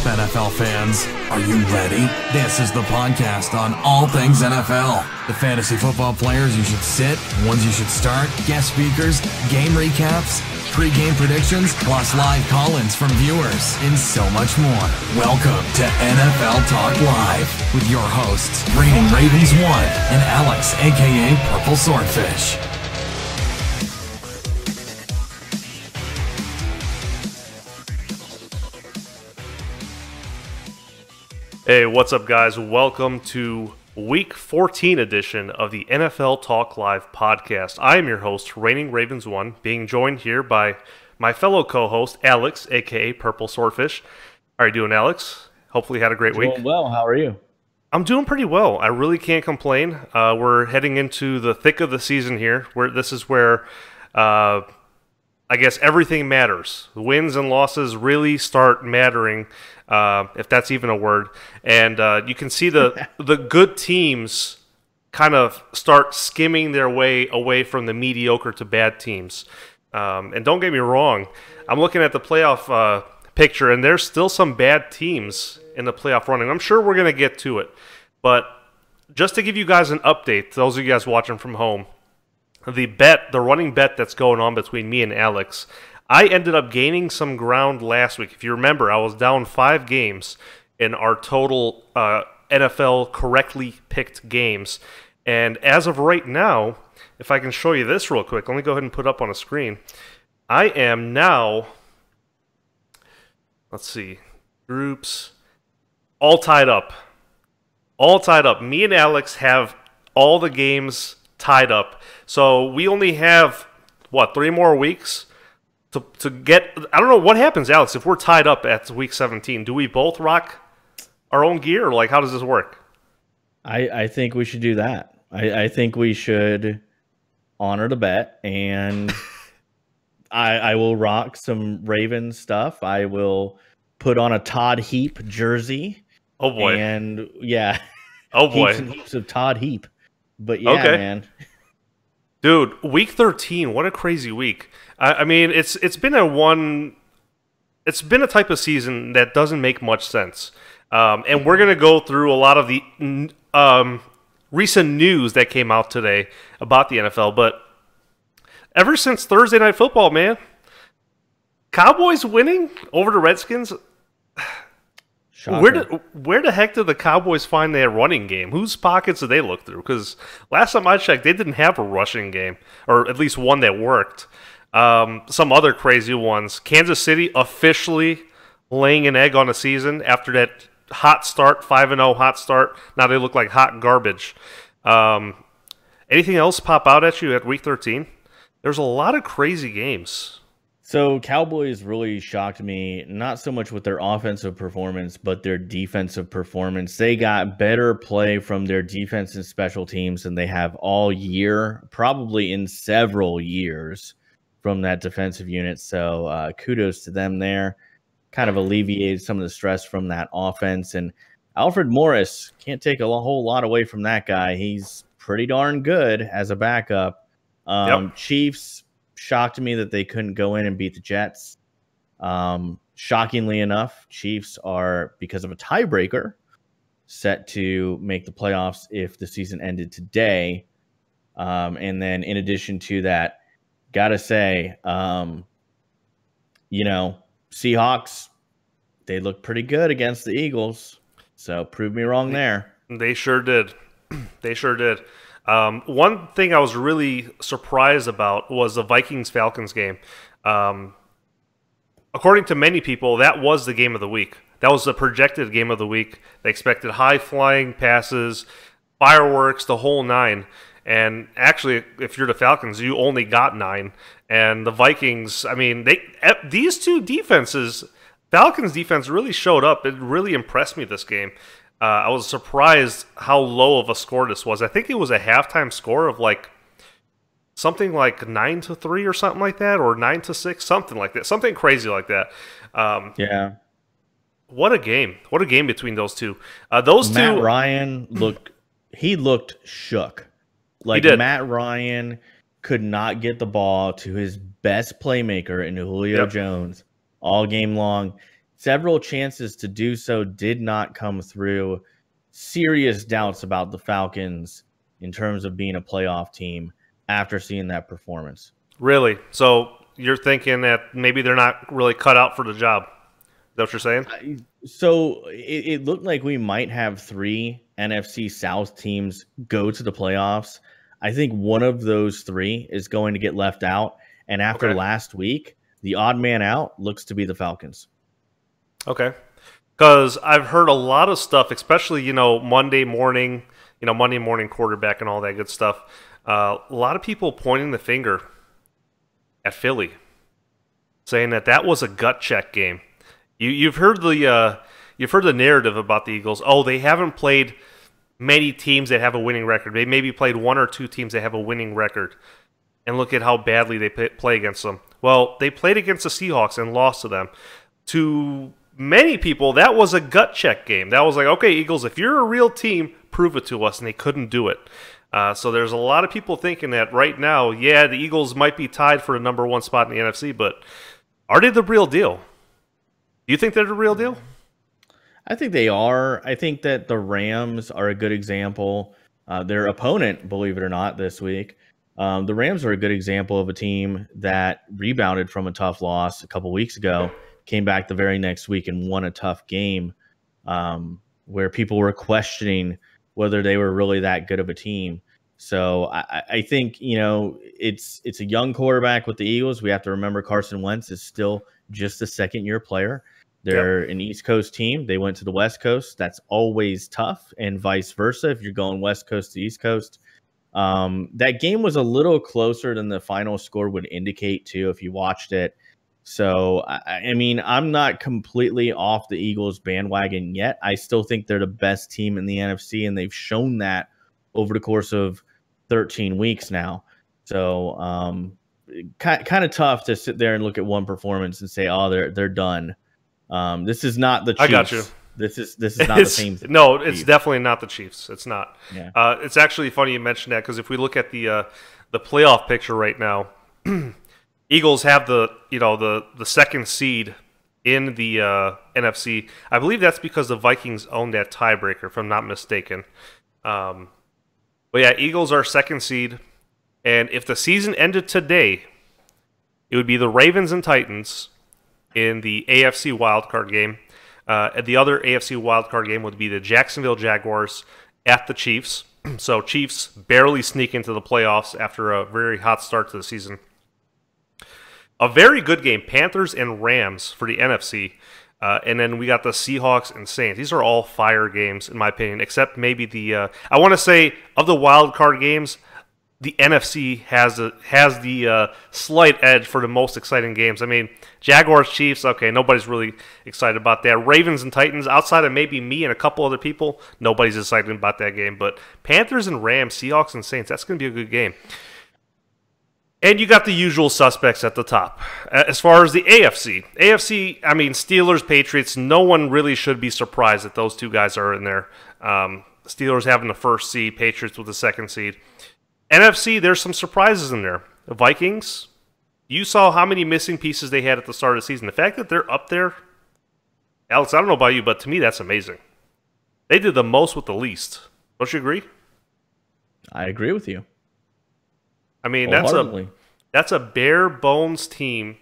NFL fans? Are you ready? This is the podcast on all things NFL. The fantasy football players you should sit, ones you should start, guest speakers, game recaps, pre-game predictions, plus live call-ins from viewers, and so much more. Welcome to NFL Talk Live with your hosts, Reigning Ravens 1 and Alex, aka PurpleSwordfish. Hey, what's up, guys? Welcome to Week 14 edition of the NFL Talk Live podcast. I am your host, Reigning Ravens 1, being joined here by my fellow co-host, Alex, a.k.a. PurpleSwordfish. How are you doing, Alex? Hopefully you had a great week. Doing well. How are you? I'm doing pretty well. I really can't complain. We're heading into the thick of the season here. This is where I guess everything matters. The wins and losses really start mattering, if that's even a word. And you can see the good teams kind of start skimming their way away from the mediocre to bad teams. And don't get me wrong, I'm looking at the playoff picture, and there's still some bad teams in the playoff running. I'm sure we're going to get to it. But just to give you guys an update, those of you guys watching from home, the running bet that's going on between me and Alex, I ended up gaining some ground last week. If you remember, I was down 5 games in our total NFL correctly picked games. And as of right now, if I can show you this real quick, let me go ahead and put up on a screen. I am now, let's see, groups, all tied up. All tied up. Me and Alex have all the games tied up. So we only have, 3 more weeks to get... I don't know what happens, Alex, if we're tied up at week 17. Do we both rock our own gear, or how does this work? I think we should do that. I think we should honor the bet, and I will rock some Ravens stuff. I will put on a Todd Heap jersey. Oh, boy. And, yeah. Oh, boy. Heaps and heaps of Todd Heap. But, yeah, okay, man. Dude, week 13, what a crazy week. I mean, it's been a type of season that doesn't make much sense. And we're going to go through a lot of the recent news that came out today about the NFL. But ever since Thursday Night Football, man, Cowboys winning over the Redskins... Where the heck did the Cowboys find their running game? Whose pockets did they look through? Because last time I checked, they didn't have a rushing game, or at least one that worked. Some other crazy ones. Kansas City officially laying an egg on the season after that hot start, 5-0 hot start. Now they look like hot garbage. Anything else pop out at you at Week 13? There's a lot of crazy games. So Cowboys really shocked me, not so much with their offensive performance, but their defensive performance. They got better play from their defense and special teams than they have all year, probably in several years from that defensive unit. So kudos to them there. Kind of alleviated some of the stress from that offense. And Alfred Morris, can't take a whole lot away from that guy. He's pretty darn good as a backup. Yep. Chiefs, shocked me that they couldn't go in and beat the Jets. Shockingly enough, Chiefs are, because of a tiebreaker, set to make the playoffs if the season ended today. And then in addition to that, gotta say, Seahawks, they look pretty good against the Eagles. So prove me wrong there. They sure did. They sure did. One thing I was really surprised about was the Vikings-Falcons game. According to many people, that was the game of the week. That was the projected game of the week. They expected high-flying passes, fireworks, the whole 9. And actually, if you're the Falcons, you only got 9. And the Vikings, I mean, these two defenses, Falcons defense really showed up. It really impressed me this game. I was surprised how low of a score this was. I think it was a halftime score of something like 9-3 or something like that, or 9-6, something like that, something crazy like that. Yeah. What a game! What a game between those two. Matt Ryan looked shook. He did. Matt Ryan could not get the ball to his best playmaker in Julio Jones all game long. Several chances to do so did not come through. Serious doubts about the Falcons in terms of being a playoff team after seeing that performance. Really? So you're thinking that maybe they're not really cut out for the job? Is that what you're saying? So it looked like we might have 3 NFC South teams go to the playoffs. I think one of those 3 is going to get left out. And after last week, the odd man out looks to be the Falcons. Okay. Because I've heard a lot of stuff, especially, Monday morning quarterback and all that good stuff. A lot of people pointing the finger at Philly, saying that was a gut check game. You've heard the narrative about the Eagles. Oh, they haven't played many teams that have a winning record. They maybe played 1 or 2 teams that have a winning record. And look at how badly they play against them. Well, they played against the Seahawks and lost to them. To many people, that was a gut check game. That was like, okay, Eagles, if you're a real team, prove it to us. And they couldn't do it. So there's a lot of people thinking that right now, yeah, the Eagles might be tied for the #1 spot in the NFC, but are they the real deal? Do you think they're the real deal? I think they are. I think that the Rams are a good example. Their opponent, believe it or not, this week, the Rams are a good example of a team that rebounded from a tough loss a couple weeks ago, came back the very next week and won a tough game where people were questioning whether they were really that good of a team. So I think, it's a young quarterback with the Eagles. We have to remember Carson Wentz is still just a second-year player. They're an East Coast team. They went to the West Coast. That's always tough, and vice versa if you're going West Coast to East Coast. That game was a little closer than the final score would indicate, too, if you watched it. So, I mean, I'm not completely off the Eagles bandwagon yet. I still think they're the best team in the NFC, and they've shown that over the course of 13 weeks now. So, kind of tough to sit there and look at one performance and say, oh, they're done. This is not the Chiefs. I got you. This is not the same thing. No, it's definitely not the Chiefs. It's not. Yeah. It's actually funny you mentioned that, because if we look at the playoff picture right now, Eagles have the second seed in the NFC. I believe that's because the Vikings own that tiebreaker, if I'm not mistaken. But yeah, Eagles are second seed, and if the season ended today, it would be the Ravens and Titans in the AFC wildcard game. And the other AFC wildcard game would be the Jacksonville Jaguars at the Chiefs. So Chiefs barely sneak into the playoffs after a very hot start to the season. A very good game, Panthers and Rams for the NFC. And then we got the Seahawks and Saints. These are all fire games, in my opinion, except maybe the I want to say, of the wild card games, the NFC has the slight edge for the most exciting games. I mean, Jaguars, Chiefs, okay, nobody's really excited about that. Ravens and Titans, outside of maybe me and a couple other people, nobody's excited about that game. But Panthers and Rams, Seahawks and Saints, that's going to be a good game. And you got the usual suspects at the top. As far as the AFC, I mean, Steelers, Patriots, no one really should be surprised that those two guys are in there. Steelers having the first seed, Patriots with the second seed. NFC, there's some surprises in there. The Vikings, you saw how many missing pieces they had at the start of the season. The fact that they're up there, Alex, I don't know about you, but to me that's amazing. They did the most with the least. Don't you agree? I agree with you. I mean, that's a bare bones team,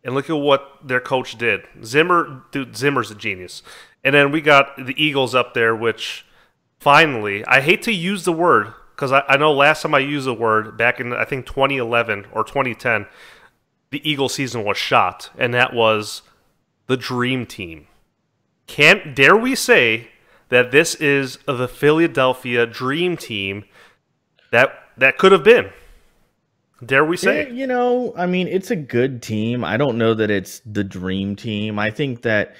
and look at what their coach did. Zimmer's a genius. And then we got the Eagles up there, which finally, I hate to use the word, because I know last time I used the word, back in, I think, 2011 or 2010, the Eagles season was shot, and that was the dream team. Dare we say that this is the Philadelphia dream team that could have been? Dare we say? Yeah, I mean, it's a good team. I don't know that it's the dream team. I think that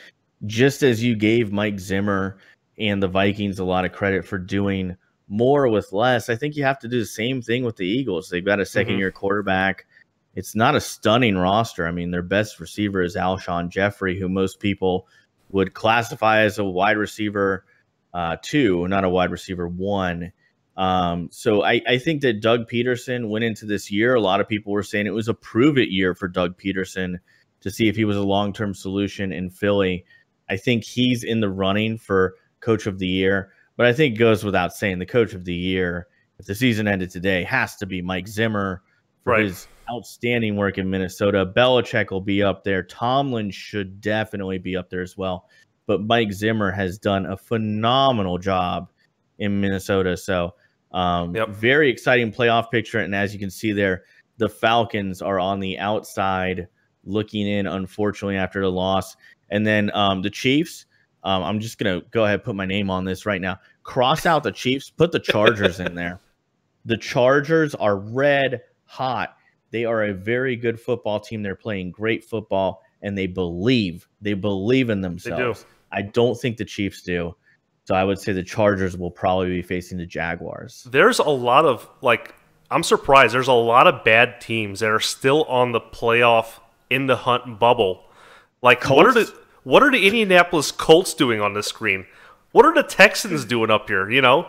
just as you gave Mike Zimmer and the Vikings a lot of credit for doing more with less, I think you have to do the same thing with the Eagles. They've got a second-year quarterback. It's not a stunning roster. I mean, their best receiver is Alshon Jeffrey, who most people would classify as a wide receiver 2, not a wide receiver 1. So I think that Doug Peterson went into this year. A lot of people were saying it was a prove-it year for Doug Peterson to see if he was a long-term solution in Philly. I think he's in the running for Coach of the Year, but I think it goes without saying the Coach of the Year, if the season ended today, has to be Mike Zimmer for his outstanding work in Minnesota. Belichick will be up there. Tomlin should definitely be up there as well. But Mike Zimmer has done a phenomenal job in Minnesota. So very exciting playoff picture. And as you can see there, the Falcons are on the outside looking in, unfortunately, after the loss. And then the Chiefs, I'm just going to go ahead and put my name on this right now. Cross out the Chiefs, put the Chargers in there. The Chargers are red hot. They are a very good football team. They're playing great football, and they believe in themselves. I don't think the Chiefs do. So I would say the Chargers will probably be facing the Jaguars. There's a lot of, I'm surprised. There's a lot of bad teams that are still on the playoff in the hunt bubble. Like, Colts? what are the Indianapolis Colts doing on this screen? What are the Texans doing up here, you know?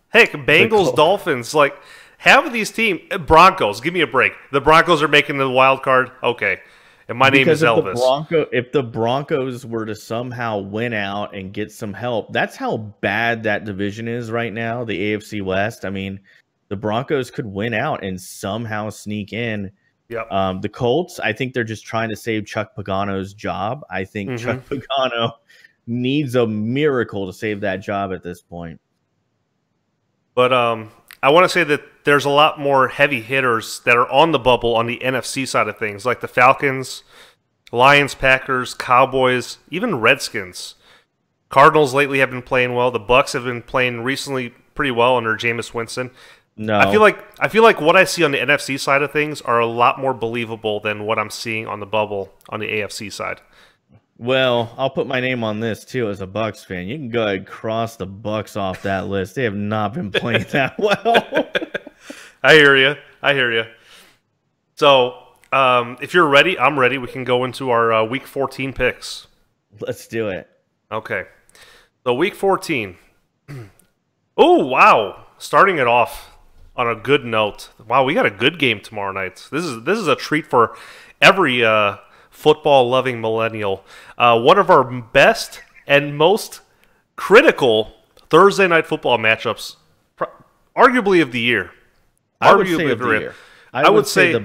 Heck, Bengals, Dolphins, like, half of these teams, Broncos, give me a break. The Broncos are making the wild card. Okay. And my name is Elvis. If the Broncos were to somehow win out and get some help, that's how bad that division is right now, the AFC West. I mean, the Broncos could win out and somehow sneak in. Yep. The Colts, I think they're just trying to save Chuck Pagano's job. I think Chuck Pagano needs a miracle to save that job at this point. But I want to say that there's a lot more heavy hitters that are on the bubble on the NFC side of things, like the Falcons, Lions, Packers, Cowboys, even Redskins. Cardinals lately have been playing well. The Bucks have been playing recently pretty well under Jameis Winston. No, I feel like what I see on the NFC side of things are a lot more believable than what I'm seeing on the bubble on the AFC side. Well, I'll put my name on this too as a Bucks fan. You can go ahead and cross the Bucks off that list. They have not been playing that well. I hear you. So, if you're ready, I'm ready. We can go into our Week 14 picks. Let's do it. Okay. So, Week 14. Oh, wow. Starting it off on a good note. Wow, we got a good game tomorrow night. This is a treat for every football-loving millennial. One of our best and most critical Thursday night football matchups, arguably of the year. I would say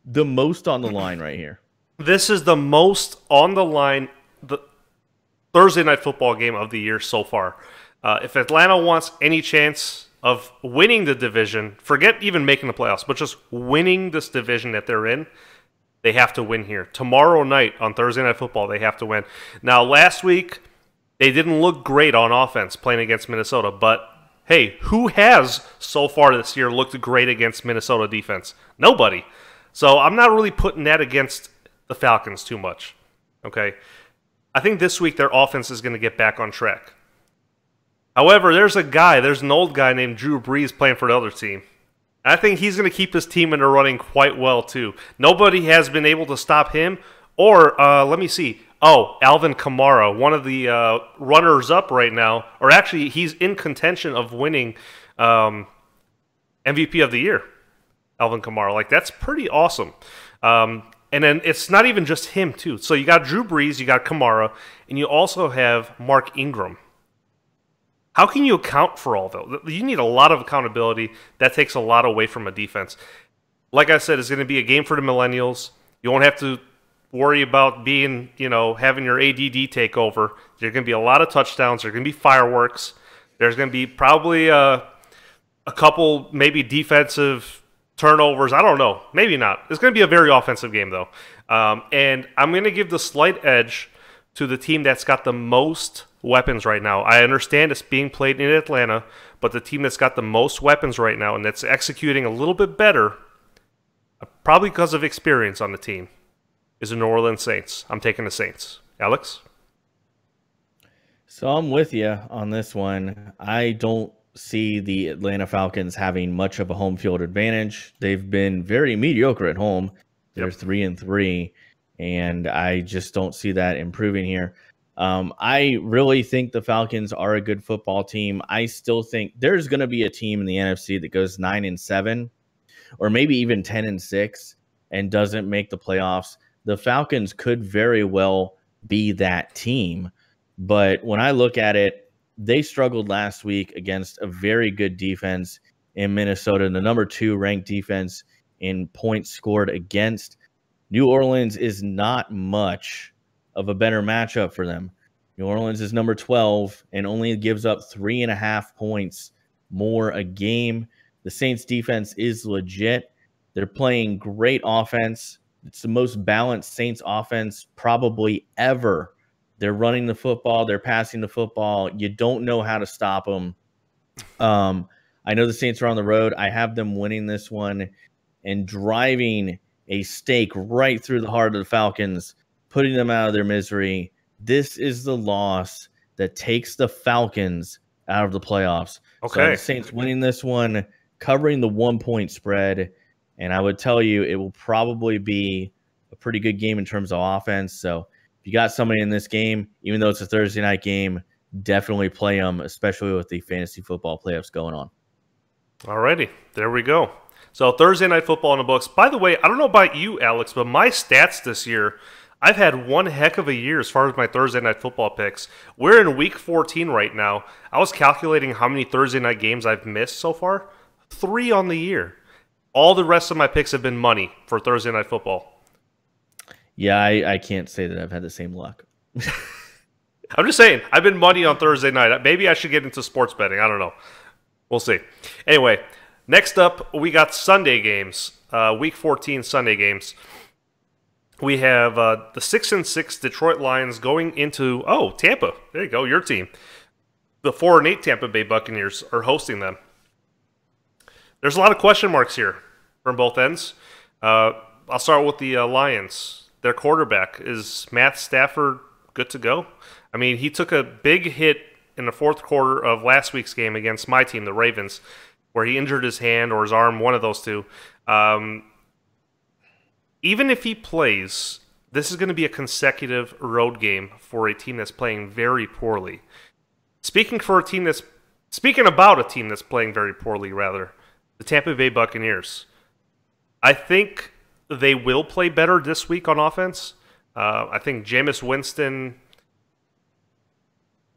the most on the line right here. This is the most on the line the Thursday night football game of the year so far. If Atlanta wants any chance of winning the division, forget even making the playoffs, but just winning this division that they're in, they have to win here. Tomorrow night on Thursday Night Football, they have to win. Now, last week, they didn't look great on offense playing against Minnesota, but hey, who has so far this year looked great against Minnesota defense? Nobody. So I'm not really putting that against the Falcons too much. Okay? I think this week their offense is going to get back on track. However, there's an old guy named Drew Brees playing for the other team. I think he's going to keep his team in the running quite well, too. Nobody has been able to stop him. Or, let me see. Oh, Alvin Kamara, one of the runners-up right now. Or actually, he's in contention of winning MVP of the year, Alvin Kamara. Like, that's pretty awesome. And then it's not even just him, too. So you got Drew Brees, you got Kamara, and you also have Mark Ingram. How can you account for all that? You need a lot of accountability. That takes a lot away from a defense. Like I said, it's going to be a game for the millennials. You won't have to worry about being, having your ADD take over. There's going to be a lot of touchdowns. There's going to be fireworks. There's going to be probably a couple maybe defensive turnovers. I don't know. Maybe not. It's going to be a very offensive game, though. And I'm going to give the slight edge to the team that's got the most weapons right now. I understand it's being played in Atlanta, but the team that's got the most weapons right now and that's executing a little bit better, probably because of experience on the team, is the New Orleans Saints. I'm taking the Saints. Alex? So I'm with you on this one. I don't see the Atlanta Falcons having much of a home field advantage. They've been very mediocre at home. They're 3-3, and I just don't see that improving here. I really think the Falcons are a good football team. I still think there's going to be a team in the NFC that goes 9-7 or maybe even 10-6 and doesn't make the playoffs. the Falcons could very well be that team. But when I look at it, they struggled last week against a very good defense in Minnesota, and the number 2 ranked defense in points scored against. New Orleans is not much of a better matchup for them. New Orleans is number 12 and only gives up 3.5 points more a game. The Saints defense is legit. They're playing great offense. It's the most balanced Saints offense probably ever. They're running the football. They're passing the football. You don't know how to stop them. I know the Saints are on the road. I have them winning this one and driving a stake right through the heart of the Falcons, putting them out of their misery. This is the loss that takes the Falcons out of the playoffs. Okay. So the Saints winning this one, covering the 1-point spread, and I would tell you it will probably be a pretty good game in terms of offense. So if you got somebody in this game, even though it's a Thursday night game, definitely play them, especially with the fantasy football playoffs going on. Alrighty, there we go. So Thursday night football in the books. By the way, I don't know about you, Alex, but my stats this year, I've had one heck of a year as far as my Thursday night football picks. We're in week 14 right now. I was calculating how many Thursday night games I've missed so far. 3 on the year. All the rest of my picks have been money for Thursday night football. Yeah, I can't say that I've had the same luck. I'm just saying, I've been money on Thursday night. Maybe I should get into sports betting. I don't know. We'll see. Anyway, next up, we got Sunday games. Week 14 Sunday games. We have the 6-6 Detroit Lions going into, Tampa. There you go, your team. The 4-8 Tampa Bay Buccaneers are hosting them. There's a lot of question marks here from both ends. I'll start with the Lions. Their quarterback, is Matt Stafford good to go? I mean, he took a big hit in the fourth quarter of last week's game against my team, the Ravens, where he injured his hand or his arm, one of those two. Even if he plays, this is going to be a consecutive road game for a team that's playing very poorly. Speaking about a team that's playing very poorly, rather, the Tampa Bay Buccaneers. I think they will play better this week on offense. I think Jameis Winston...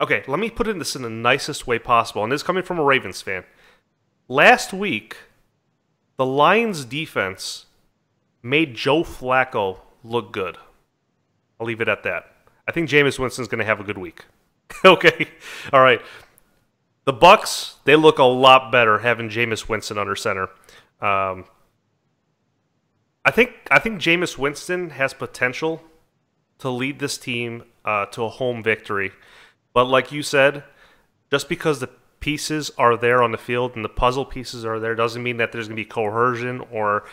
Okay, let me put this in the nicest way possible, and this is coming from a Ravens fan. Last week, the Lions' defense made Joe Flacco look good. I'll leave it at that. I think Jameis Winston's going to have a good week. Okay, all right. The Bucs, they look a lot better having Jameis Winston under center. I think Jameis Winston has potential to lead this team to a home victory. But like you said, just because the pieces are there on the field and the puzzle pieces are there doesn't mean that there's going to be coercion or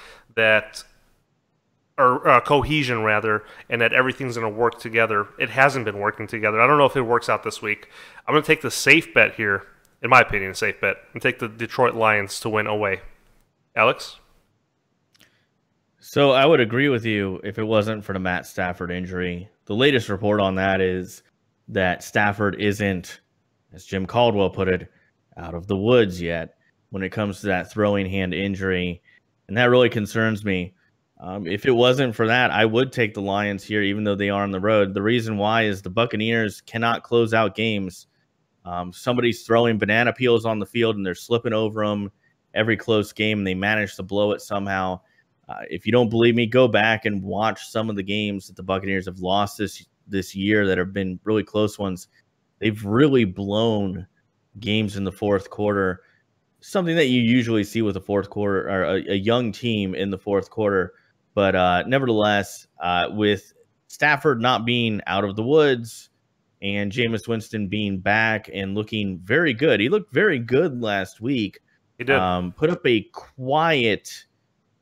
cohesion rather, and that everything's going to work together. It hasn't been working together. I don't know if it works out this week. I'm going to take the safe bet here, in my opinion, a safe bet, and take the Detroit Lions to win away. Alex? So I would agree with you if it wasn't for the Matt Stafford injury. The latest report on that is that Stafford isn't, as Jim Caldwell put it, out of the woods yet when it comes to that throwing hand injury. And that really concerns me. If it wasn't for that, I would take the Lions here, even though they are on the road. The reason why is the Buccaneers cannot close out games. Somebody's throwing banana peels on the field, and they're slipping over them every close game, and they manage to blow it somehow. If you don't believe me, go back and watch some of the games that the Buccaneers have lost this year that have been really close ones. They've really blown games in the fourth quarter, something that you usually see with a fourth quarter or a young team in the fourth quarter. But nevertheless, with Stafford not being out of the woods and Jameis Winston being back and looking very good, he looked very good last week. He did. Put up a quiet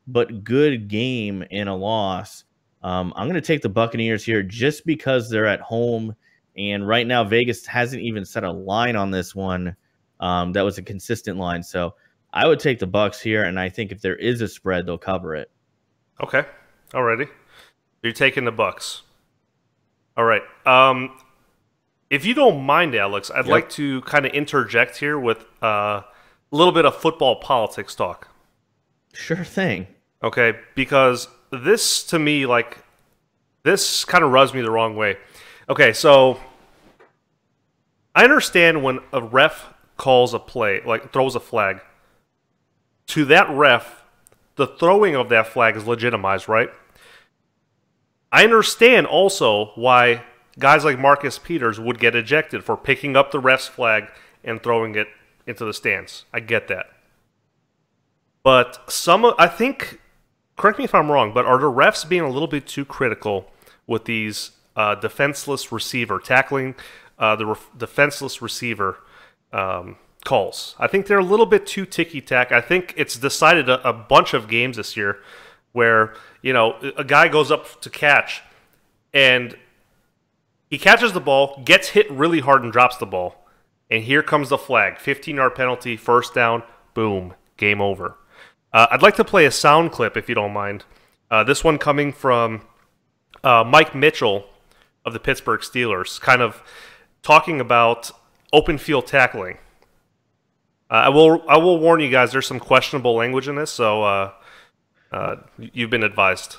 but good game in a loss. I'm going to take the Buccaneers here just because they're at home. And right now, Vegas hasn't even set a line on this one. That was a consistent line. So I would take the Bucs here. And I think if there is a spread, they'll cover it. Okay. Alrighty. You're taking the Bucs. All right. If you don't mind, Alex, I'd like to kind of interject here with a little bit of football politics talk. Sure thing. Okay, because this, to me, like, This kind of rubs me the wrong way. Okay, so I understand when a ref calls a play, like throws a flag. To that ref, the throwing of that flag is legitimized, right? I understand also why guys like Marcus Peters would get ejected for picking up the ref's flag and throwing it into the stands. I get that. But I think, correct me if I'm wrong, but are the refs being a little bit too critical with these defenseless receiver, tackling defenseless receiver calls? I think they're a little bit too ticky-tack. I think it's decided a bunch of games this year where, you know, a guy goes up to catch and he catches the ball, gets hit really hard and drops the ball. And here comes the flag. 15-yard penalty, first down, boom, game over. I'd like to play a sound clip, if you don't mind. This one coming from Mike Mitchell of the Pittsburgh Steelers, kind of talking about open field tackling. I will warn you guys, there's some questionable language in this, so you've been advised.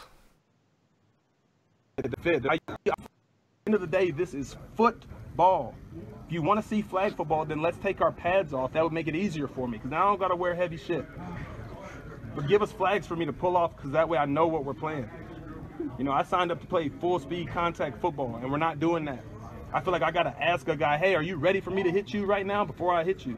At the end of the day, this is football. If you want to see flag football, then let's take our pads off. That would make it easier for me, because now I don't got to wear heavy shit. But give us flags for me to pull off, because that way I know what we're playing. You know, I signed up to play full-speed contact football, and we're not doing that. I feel like I got to ask a guy, hey, are you ready for me to hit you right now before I hit you?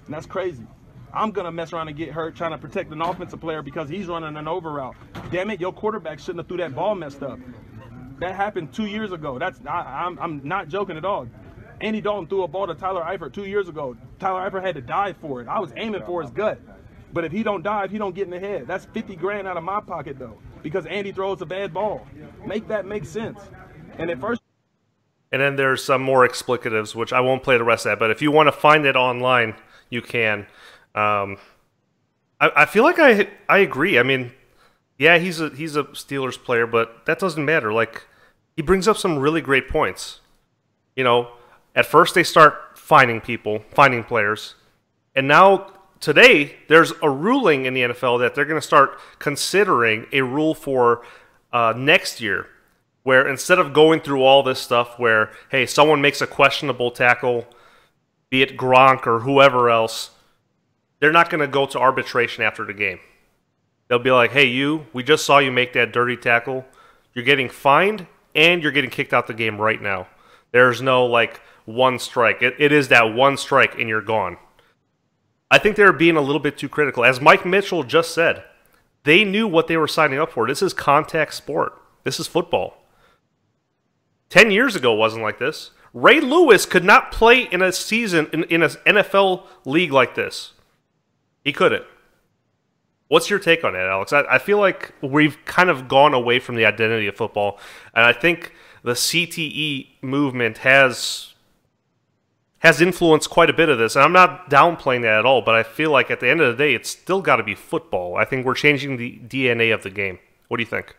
And that's crazy. I'm going to mess around and get hurt trying to protect an offensive player because he's running an over route. Damn it, your quarterback shouldn't have threw that ball messed up. That happened 2 years ago. I'm not joking at all. Andy Dalton threw a ball to Tyler Eifert 2 years ago. Tyler Eifert had to dive for it. I was aiming for his gut. But if he don't dive, he don't get in the head. That's 50 grand out of my pocket, though, because Andy throws a bad ball. Make that make sense. And at first... And then there's some more explicatives, which I won't play the rest of that, but if you want to find it online, you can. I feel like I agree. I mean, yeah, he's a Steelers player, but that doesn't matter. Like, he brings up some really great points. You know, at first they start finding players, and now today there's a ruling in the NFL that they're going to start considering a rule for next year, where instead of going through all this stuff where, hey, someone makes a questionable tackle, be it Gronk or whoever else, they're not going to go to arbitration after the game. They'll be like, hey, we just saw you make that dirty tackle. You're getting fined and you're getting kicked out the game right now. There's no, like, one strike. It is that one strike and you're gone. I think they're being a little bit too critical. As Mike Mitchell just said, they knew what they were signing up for. This is contact sport. This is football. 10 years ago it wasn't like this. Ray Lewis could not play in a season in an NFL league like this. He couldn't. What's your take on that, Alex? I feel like we've kind of gone away from the identity of football, and I think the CTE movement has influenced quite a bit of this, and I'm not downplaying that at all, but I feel like at the end of the day, it's still got to be football. I think we're changing the DNA of the game. What do you think?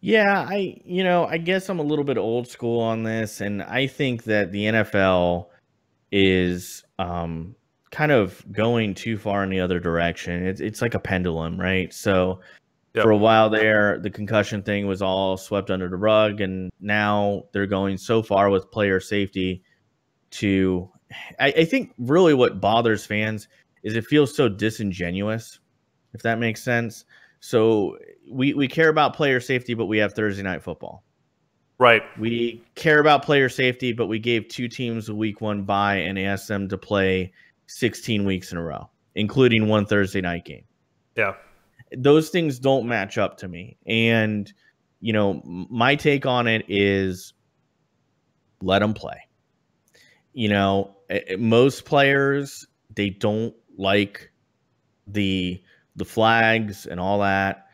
Yeah, I guess I'm a little bit old school on this, and I think that the NFL is kind of going too far in the other direction. It's like a pendulum, right? So for a while there, the concussion thing was all swept under the rug, and now they're going so far with player safety to, I think really what bothers fans is it feels so disingenuous, if that makes sense. So we care about player safety, but we have Thursday night football. Right. We care about player safety, but we gave two teams a week one bye and asked them to play 16 weeks in a row, including one Thursday night game. Yeah. Those things don't match up to me. And, my take on it is let them play. Most players, they don't like the flags and all that.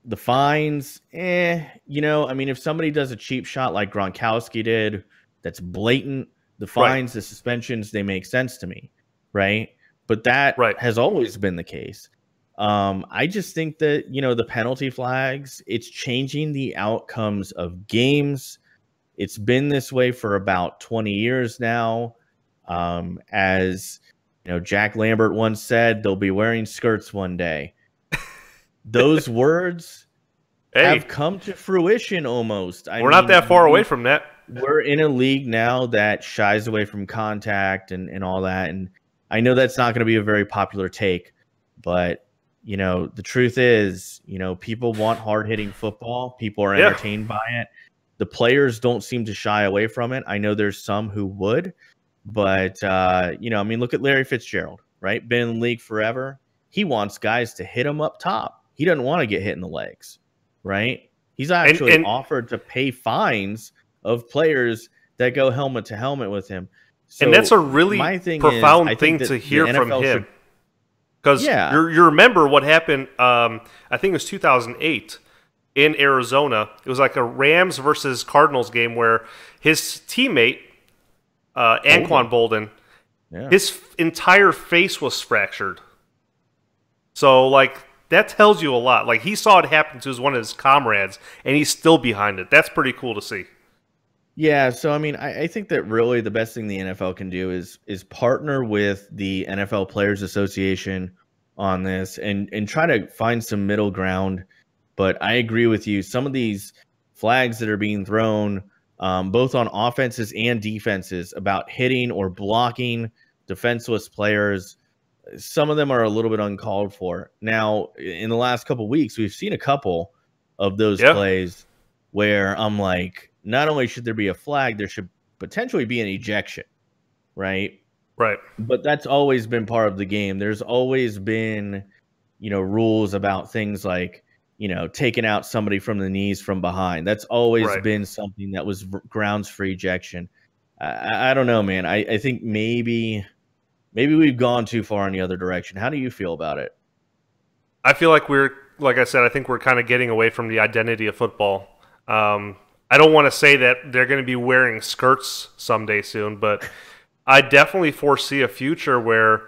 The fines, if somebody does a cheap shot like Gronkowski did, that's blatant, the fines, the suspensions, they make sense to me, right? But that has always been the case. I just think that, the penalty flags, it's changing the outcomes of games. It's been this way for about 20 years now. As Jack Lambert once said, they'll be wearing skirts one day. Those words have come to fruition almost. We're not that far away from that. We're in a league now that shies away from contact and all that. And I know that's not going to be a very popular take, but, you know, the truth is, you know, people want hard-hitting football. People are entertained by it. The players don't seem to shy away from it. I know there's some who would, but, you know, I mean, look at Larry Fitzgerald, right? Been in the league forever. He wants guys to hit him up top. He doesn't want to get hit in the legs, right? He's actually offered to pay fines of players that go helmet to helmet with him. So and that's a really profound thing to hear from him. Because you remember what happened, I think it was 2008 in Arizona. It was like a Rams versus Cardinals game where his teammate, Anquan Bolden, his entire face was fractured. So, like, that tells you a lot. Like, he saw it happen to one of his comrades, and he's still behind it. That's pretty cool to see. Yeah, so, I mean, I think that really the best thing the NFL can do is partner with the NFL Players Association on this and try to find some middle ground. But I agree with you. Some of these flags that are being thrown, both on offenses and defenses, about hitting or blocking defenseless players, some of them are a little bit uncalled for. Now, in the last couple of weeks, we've seen a couple of those plays where I'm like, not only should there be a flag, there should potentially be an ejection, right? Right. But that's always been part of the game. There's always been, you know, rules about things like, you know, taking out somebody from the knees from behind. That's always been something that was grounds for ejection. I don't know, man. I think maybe we've gone too far in the other direction. How do you feel about it? I feel like like I said, I think we're kind of getting away from the identity of football. I don't want to say that they're going to be wearing skirts someday soon, but I definitely foresee a future where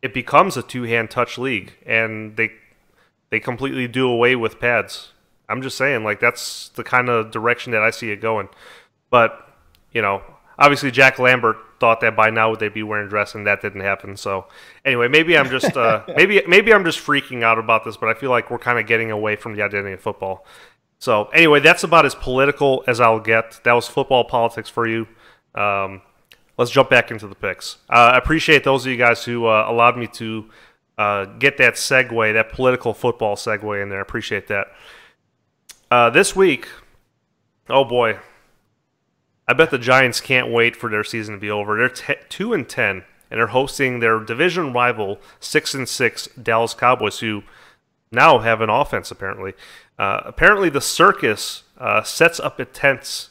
it becomes a two-hand touch league and they completely do away with pads. I'm just saying, like, that's the kind of direction that I see it going. But, you know, obviously Jack Lambert thought that by now they'd be wearing dress, and that didn't happen. So anyway, maybe I'm just maybe I'm just freaking out about this, but I feel like we're kind of getting away from the identity of football. So anyway, that's about as political as I'll get. That was football politics for you. Let's jump back into the picks. I appreciate those of you guys who allowed me to get that segue, that political football segue in there. I appreciate that. This week, oh boy, I bet the Giants can't wait for their season to be over. They're 2-10, and they're hosting their division rival 6-6 Dallas Cowboys, who now have an offense apparently. Apparently, the circus sets up its tents.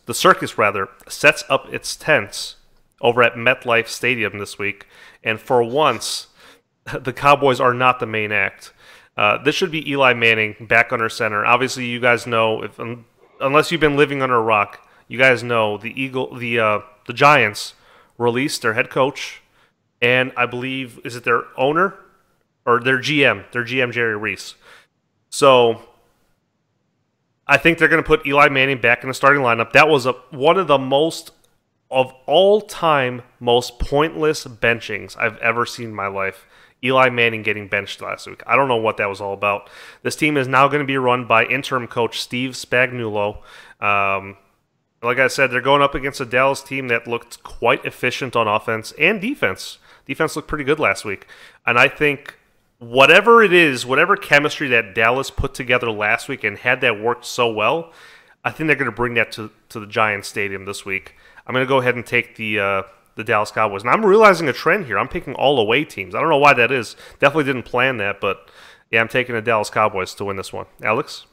The circus, rather, sets up its tents over at MetLife Stadium this week, and for once, the Cowboys are not the main act. This should be Eli Manning back under center. Obviously, you guys know, unless you've been living under a rock, you guys know the Giants released their head coach, and I believe, is it their owner or their GM Jerry Reese. So I think they're going to put Eli Manning back in the starting lineup. That was one of the all-time most pointless benchings I've ever seen in my life. Eli Manning getting benched last week. I don't know what that was all about. This team is now going to be run by interim coach Steve Spagnuolo. Like I said, they're going up against a Dallas team that looked quite efficient on offense and defense. Defense looked pretty good last week. And I think whatever it is, whatever chemistry that Dallas put together last week and had that worked so well, I think they're going to bring that to the Giants Stadium this week. I'm going to go ahead and take the Dallas Cowboys. And I'm realizing a trend here. I'm picking all away teams. I don't know why that is. Definitely didn't plan that, but yeah, I'm taking the Dallas Cowboys to win this one. Alex?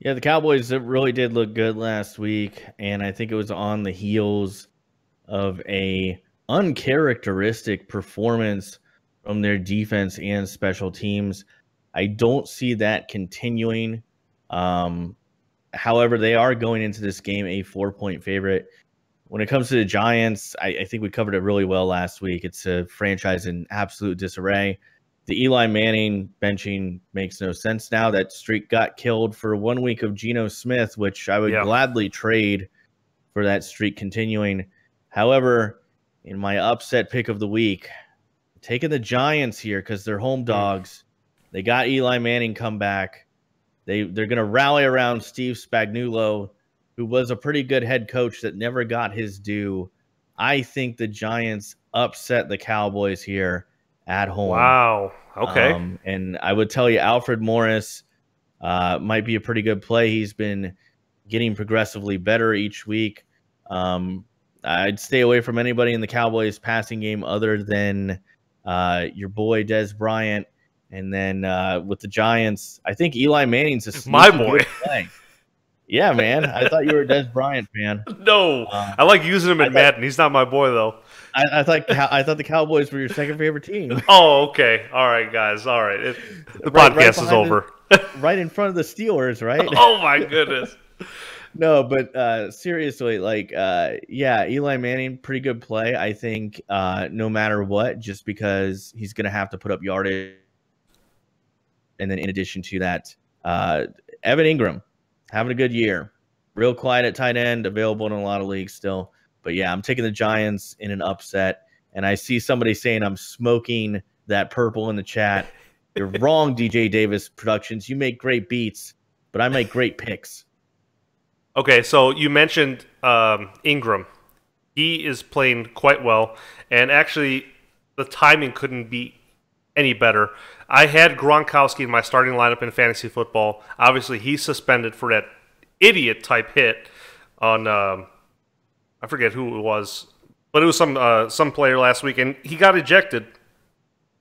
Yeah, the Cowboys really did look good last week, and I think it was on the heels of a uncharacteristic performance from their defense and special teams. I don't see that continuing. However, they are going into this game a 4-point favorite. When it comes to the Giants, I think we covered it really well last week. It's a franchise in absolute disarray. The Eli Manning benching makes no sense now. That streak got killed for 1 week of Geno Smith, which I would gladly trade for that streak continuing. However, in my upset pick of the week, I'm taking the Giants here because they're home dogs. They got Eli Manning come back. They're going to rally around Steve Spagnuolo, who was a pretty good head coach that never got his due. I think the Giants upset the Cowboys here at home. Wow. Okay. And I would tell you, Alfred Morris might be a pretty good play. He's been getting progressively better each week. I'd stay away from anybody in the Cowboys passing game other than your boy Des Bryant. And then with the Giants, I think Eli Manning's a my boy. Good play. Yeah, man. I thought you were a Des Bryant fan. No, I like using him in Madden. He's not my boy though. I thought the Cowboys were your second favorite team. Oh, okay. All right, guys. All right. The podcast is over. Right in front of the Steelers, right? Oh my goodness. No, but seriously, like, yeah, Eli Manning, pretty good play. I think no matter what, just because he's going to have to put up yardage. And then in addition to that, Evan Ingram having a good year. Real quiet at tight end, available in a lot of leagues still. But yeah, I'm taking the Giants in an upset. And I see somebody saying I'm smoking that purple in the chat. You're wrong, DJ Davis Productions. You make great beats, but I make great picks. Okay, so you mentioned Ingram. He is playing quite well. And actually, the timing couldn't be any better. I had Gronkowski in my starting lineup in fantasy football. Obviously, he's suspended for that idiot-type hit on, I forget who it was, but it was some player last week, and he got ejected.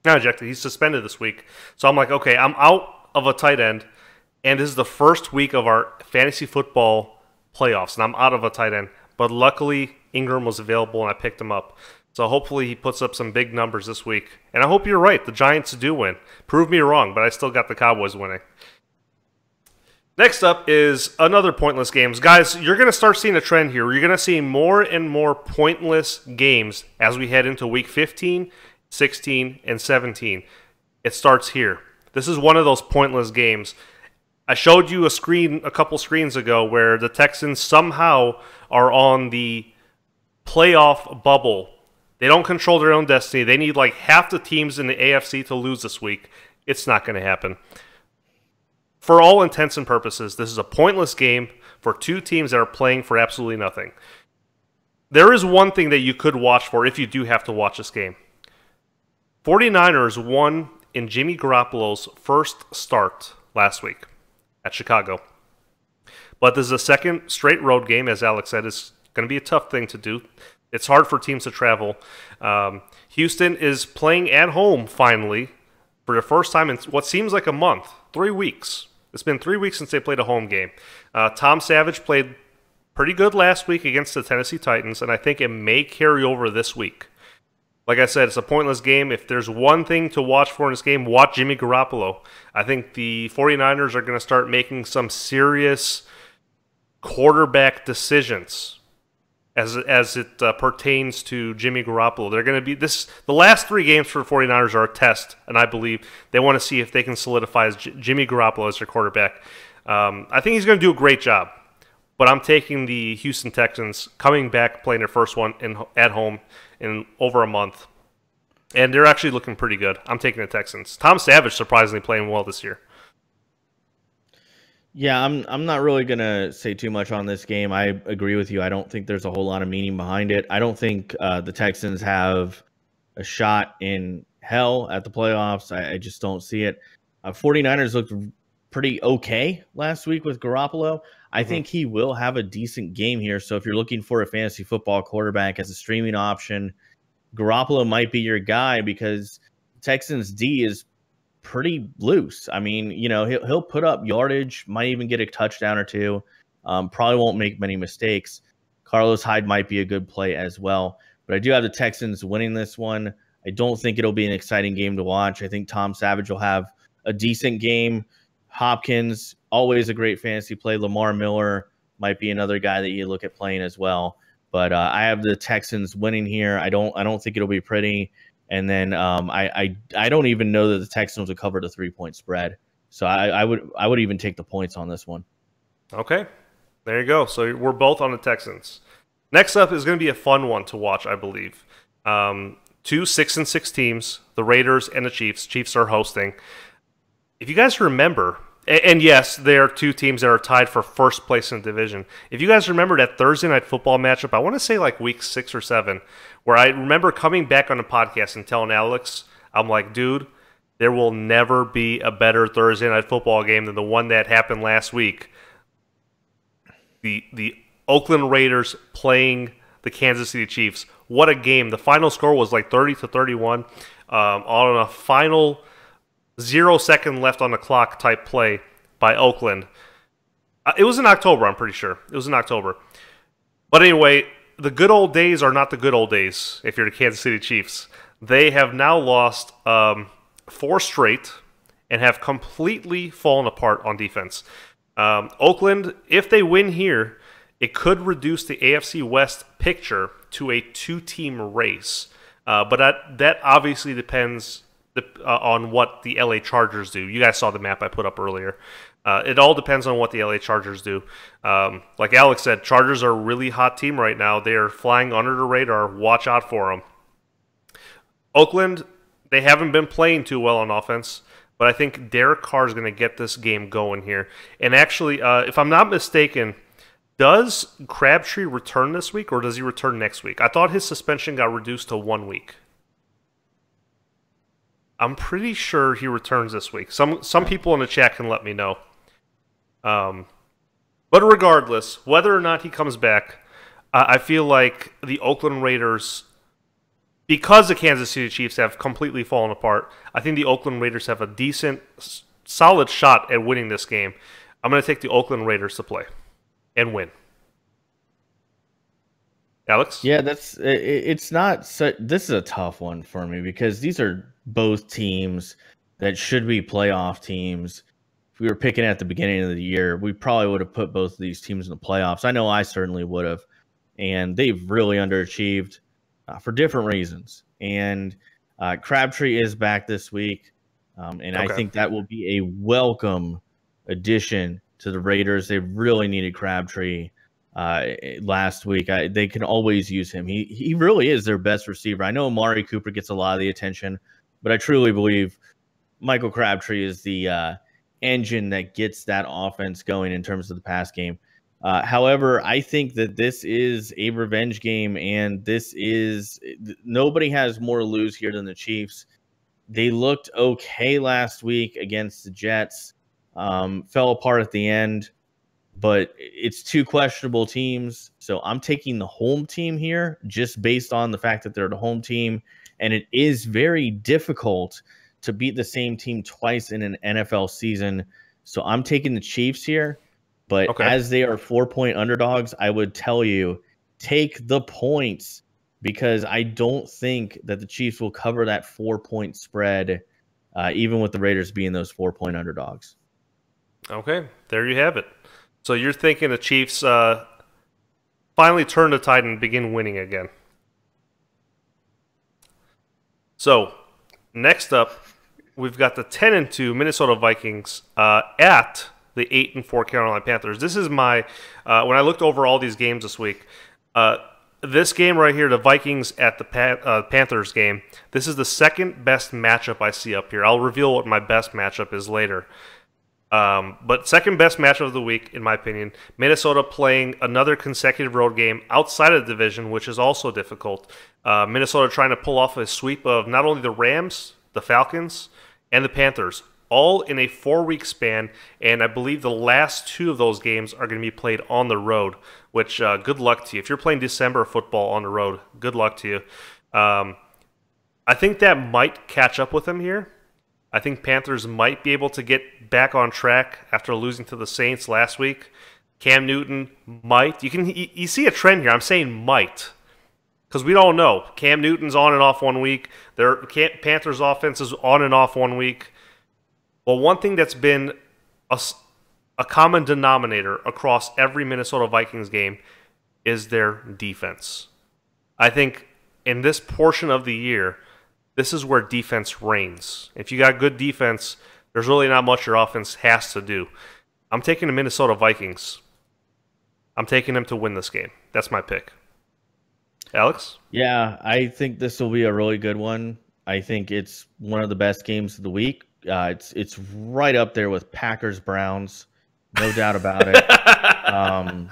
Not ejected, he's suspended this week. So I'm like, okay, I'm out of a tight end, and this is the first week of our fantasy football playoffs, and I'm out of a tight end. But luckily, Ingram was available, and I picked him up. So hopefully he puts up some big numbers this week. And I hope you're right. The Giants do win. Prove me wrong, but I still got the Cowboys winning. Next up is another pointless games. Guys, you're going to start seeing a trend here. You're going to see more and more pointless games as we head into week 15, 16, and 17. It starts here. This is one of those pointless games. I showed you a couple screens ago where the Texans somehow are on the playoff bubble. They don't control their own destiny. They need like half the teams in the AFC to lose this week. It's not going to happen. For all intents and purposes, this is a pointless game for two teams that are playing for absolutely nothing. There is one thing that you could watch for if you do have to watch this game. 49ers won in Jimmy Garoppolo's first start last week at Chicago. But this is a second straight road game, as Alex said. It's going to be a tough thing to do. It's hard for teams to travel. Houston is playing at home, finally, for the first time in what seems like a month, 3 weeks. It's been 3 weeks since they played a home game. Tom Savage played pretty good last week against the Tennessee Titans, and I think it may carry over this week. Like I said, it's a pointless game. If there's one thing to watch for in this game, watch Jimmy Garoppolo. I think the 49ers are going to start making some serious quarterback decisions as it pertains to Jimmy Garoppolo. They're going to be the last 3 games for the 49ers are a test, and I believe they want to see if they can solidify Jimmy Garoppolo as their quarterback. I think he's going to do a great job, but I'm taking the Houston Texans coming back, playing their first one at home in over a month, and they're actually looking pretty good. I'm taking the Texans. Tom Savage surprisingly playing well this year. Yeah, I'm not really going to say too much on this game. I agree with you. I don't think there's a whole lot of meaning behind it. I don't think the Texans have a shot in hell at the playoffs. I just don't see it. 49ers looked pretty okay last week with Garoppolo. I think he will have a decent game here. So if you're looking for a fantasy football quarterback as a streaming option, Garoppolo might be your guy because Texans D is pretty loose. I mean, you know, he'll put up yardage, might even get a touchdown or two. Probably won't make many mistakes. Carlos Hyde might be a good play as well. But I do have the Texans winning this one. I don't think it'll be an exciting game to watch. I think Tom Savage will have a decent game. Hopkins, always a great fantasy play. Lamar Miller might be another guy that you look at playing as well. But I have the Texans winning here. I don't think it'll be pretty. And then I don't even know that the Texans would cover the 3-point spread. So I would even take the points on this one. Okay, there you go. So we're both on the Texans. Next up is going to be a fun one to watch, I believe. 2 6-6 teams, the Raiders and the Chiefs. Chiefs are hosting. if you guys remember, and yes, there are two teams that are tied for first place in the division. If you guys remember that Thursday night football matchup, I want to say like week 6 or 7, where I remember coming back on the podcast and telling Alex, I'm like, dude, there will never be a better Thursday night football game than the one that happened last week. The Oakland Raiders playing the Kansas City Chiefs. What a game. The final score was like 30-31 on a final 0 second left on the clock type play by Oakland. It was in October, I'm pretty sure. It was in October. But anyway, the good old days are not the good old days if you're the Kansas City Chiefs. They have now lost 4 straight and have completely fallen apart on defense. Oakland, if they win here, it could reduce the AFC West picture to a 2-team race. But that obviously depends on what the LA Chargers do. You guys saw the map I put up earlier. It all depends on what the LA Chargers do. Like Alex said, Chargers are a really hot team right now. They are flying under the radar. Watch out for them. Oakland, they haven't been playing too well on offense, but I think Derek Carr is going to get this game going here. And actually, if I'm not mistaken, does Crabtree return this week or does he return next week? I thought his suspension got reduced to 1 week. I'm pretty sure he returns this week. Some people in the chat can let me know. But regardless, whether or not he comes back, I feel like the Oakland Raiders, because the Kansas City Chiefs have completely fallen apart, I think the Oakland Raiders have a decent, solid shot at winning this game. I'm going to take the Oakland Raiders to play and win. Alex? Yeah, it's not so, this is a tough one for me because these are both teams that should be playoff teams. If we were picking at the beginning of the year, we probably would have put both of these teams in the playoffs. I know I certainly would have, and they've really underachieved for different reasons. And Crabtree is back this week, and okay. I think that will be a welcome addition to the Raiders. They really needed Crabtree last week. They can always use him. He really is their best receiver. I know Amari Cooper gets a lot of the attention, but I truly believe Michael Crabtree is the engine that gets that offense going in terms of the pass game. However, I think that this is a revenge game, and nobody has more to lose here than the Chiefs. They looked okay last week against the Jets, fell apart at the end, but it's 2 questionable teams. So I'm taking the home team here just based on the fact that they're the home team. And it is very difficult to beat the same team twice in an NFL season. So I'm taking the Chiefs here. But as they are 4-point underdogs, I would tell you, take the points because I don't think that the Chiefs will cover that 4-point spread, even with the Raiders being those 4-point underdogs. Okay, there you have it. So you're thinking the Chiefs finally turn the tide and begin winning again. So next up, we've got the 10-2 Minnesota Vikings at the 8-4 Carolina Panthers. This is my when I looked over all these games this week. This game right here, the Vikings at the Panthers game. This is the second best matchup I see up here. I'll reveal what my best matchup is later. But second best matchup of the week, in my opinion, Minnesota playing another consecutive road game outside of the division, which is also difficult. Minnesota trying to pull off a sweep of not only the Rams, the Falcons, and the Panthers, all in a 4-week span, and I believe the last 2 of those games are going to be played on the road, which good luck to you. If you're playing December football on the road, good luck to you. I think that might catch up with them here. I think Panthers might be able to get back on track after losing to the Saints last week. Cam Newton might. You see a trend here. I'm saying might because we don't know. Cam Newton's on and off 1 week. Their Panthers offense is on and off 1 week. Well, one thing that's been a common denominator across every Minnesota Vikings game is their defense. I think in this portion of the year, this is where defense reigns. If you got good defense, there's really not much your offense has to do. I'm taking the Minnesota Vikings. I'm taking them to win this game. That's my pick. Alex? Yeah, I think this will be a really good one. I think it's one of the best games of the week. It's right up there with Packers Browns, no doubt about it.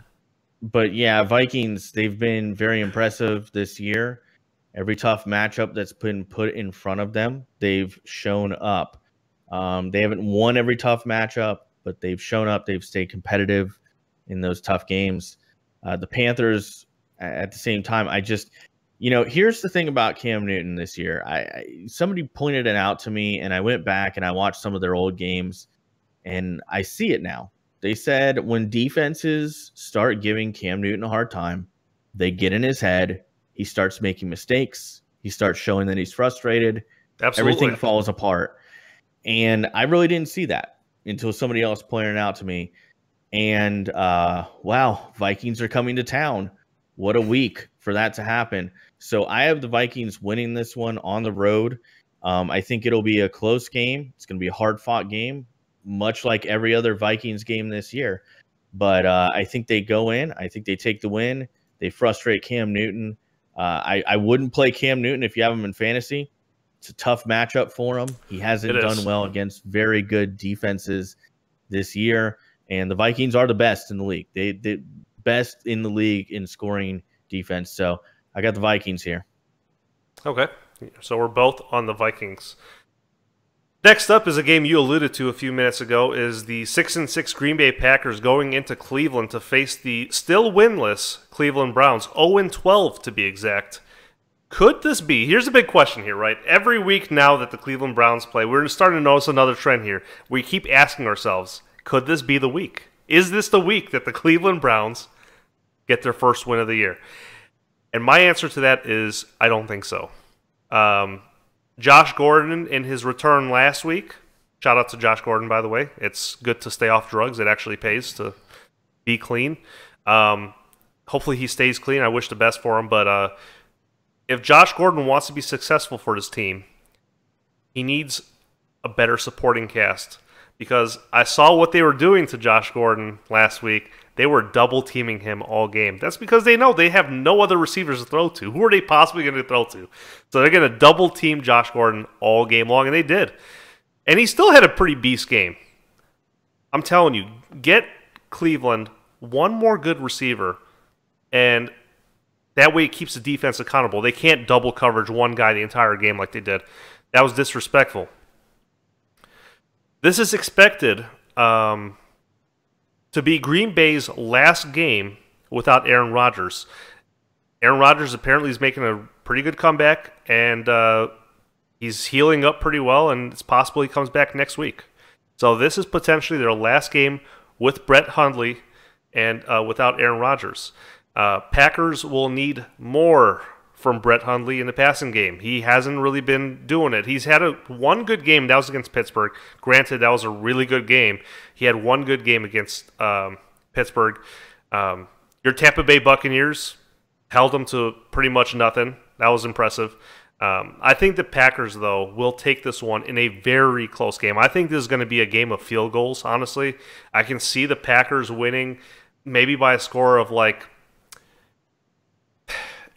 But yeah, Vikings, they've been very impressive this year. Every tough matchup that's been put in front of them, they've shown up. They haven't won every tough matchup, but they've shown up. They've stayed competitive in those tough games. The Panthers, at the same time, here's the thing about Cam Newton this year. Somebody pointed it out to me, and I went back and I watched some of their old games, and I see it now. They said when defenses start giving Cam Newton a hard time, they get in his head. He starts making mistakes. He starts showing that he's frustrated. Absolutely. Everything falls apart. And I really didn't see that until somebody else pointed it out to me. And wow, Vikings are coming to town. What a week for that to happen. So I have the Vikings winning this one on the road. I think it'll be a close game. It's going to be a hard-fought game, much like every other Vikings game this year. But I think they go in. I think they take the win. They frustrate Cam Newton. I wouldn't play Cam Newton if you have him in fantasy. It's a tough matchup for him. He hasn't done well against very good defenses this year. And the Vikings are the best in the league. They best in the league in scoring defense. So I got the Vikings here. Okay. So we're both on the Vikings. Next up is a game you alluded to a few minutes ago, is the 6-6 Green Bay Packers going into Cleveland to face the still winless Cleveland Browns, 0-12 to be exact. Could this be? Here's a big question here, right? Every week now that the Cleveland Browns play, we're starting to notice another trend here. We keep asking ourselves, could this be the week? Is this the week that the Cleveland Browns get their first win of the year? And my answer to that is I don't think so. Josh Gordon in his return last week, shout out to Josh Gordon, by the way. It's good to stay off drugs. It actually pays to be clean. Hopefully he stays clean. I wish the best for him. But if Josh Gordon wants to be successful for his team, he needs a better supporting cast. Because I saw what they were doing to Josh Gordon last week. They were double-teaming him all game. That's because they know they have no other receivers to throw to. Who are they possibly going to throw to? So they're going to double-team Josh Gordon all game long, and they did. And he still had a pretty beast game. I'm telling you, get Cleveland one more good receiver, and that way it keeps the defense accountable. They can't double coverage one guy the entire game like they did. That was disrespectful. This is expected to be Green Bay's last game without Aaron Rodgers. Aaron Rodgers apparently is making a pretty good comeback, and he's healing up pretty well, and it's possible he comes back next week. So this is potentially their last game with Brett Hundley and without Aaron Rodgers. Packers will need more from Brett Hundley in the passing game. He hasn't really been doing it. He's had one good game. That was against Pittsburgh. Granted, that was a really good game. He had one good game against Pittsburgh. Your Tampa Bay Buccaneers held him to pretty much nothing. That was impressive. I think the Packers, though, will take this one in a very close game. I think this is going to be a game of field goals, honestly. I can see the Packers winning maybe by a score of like,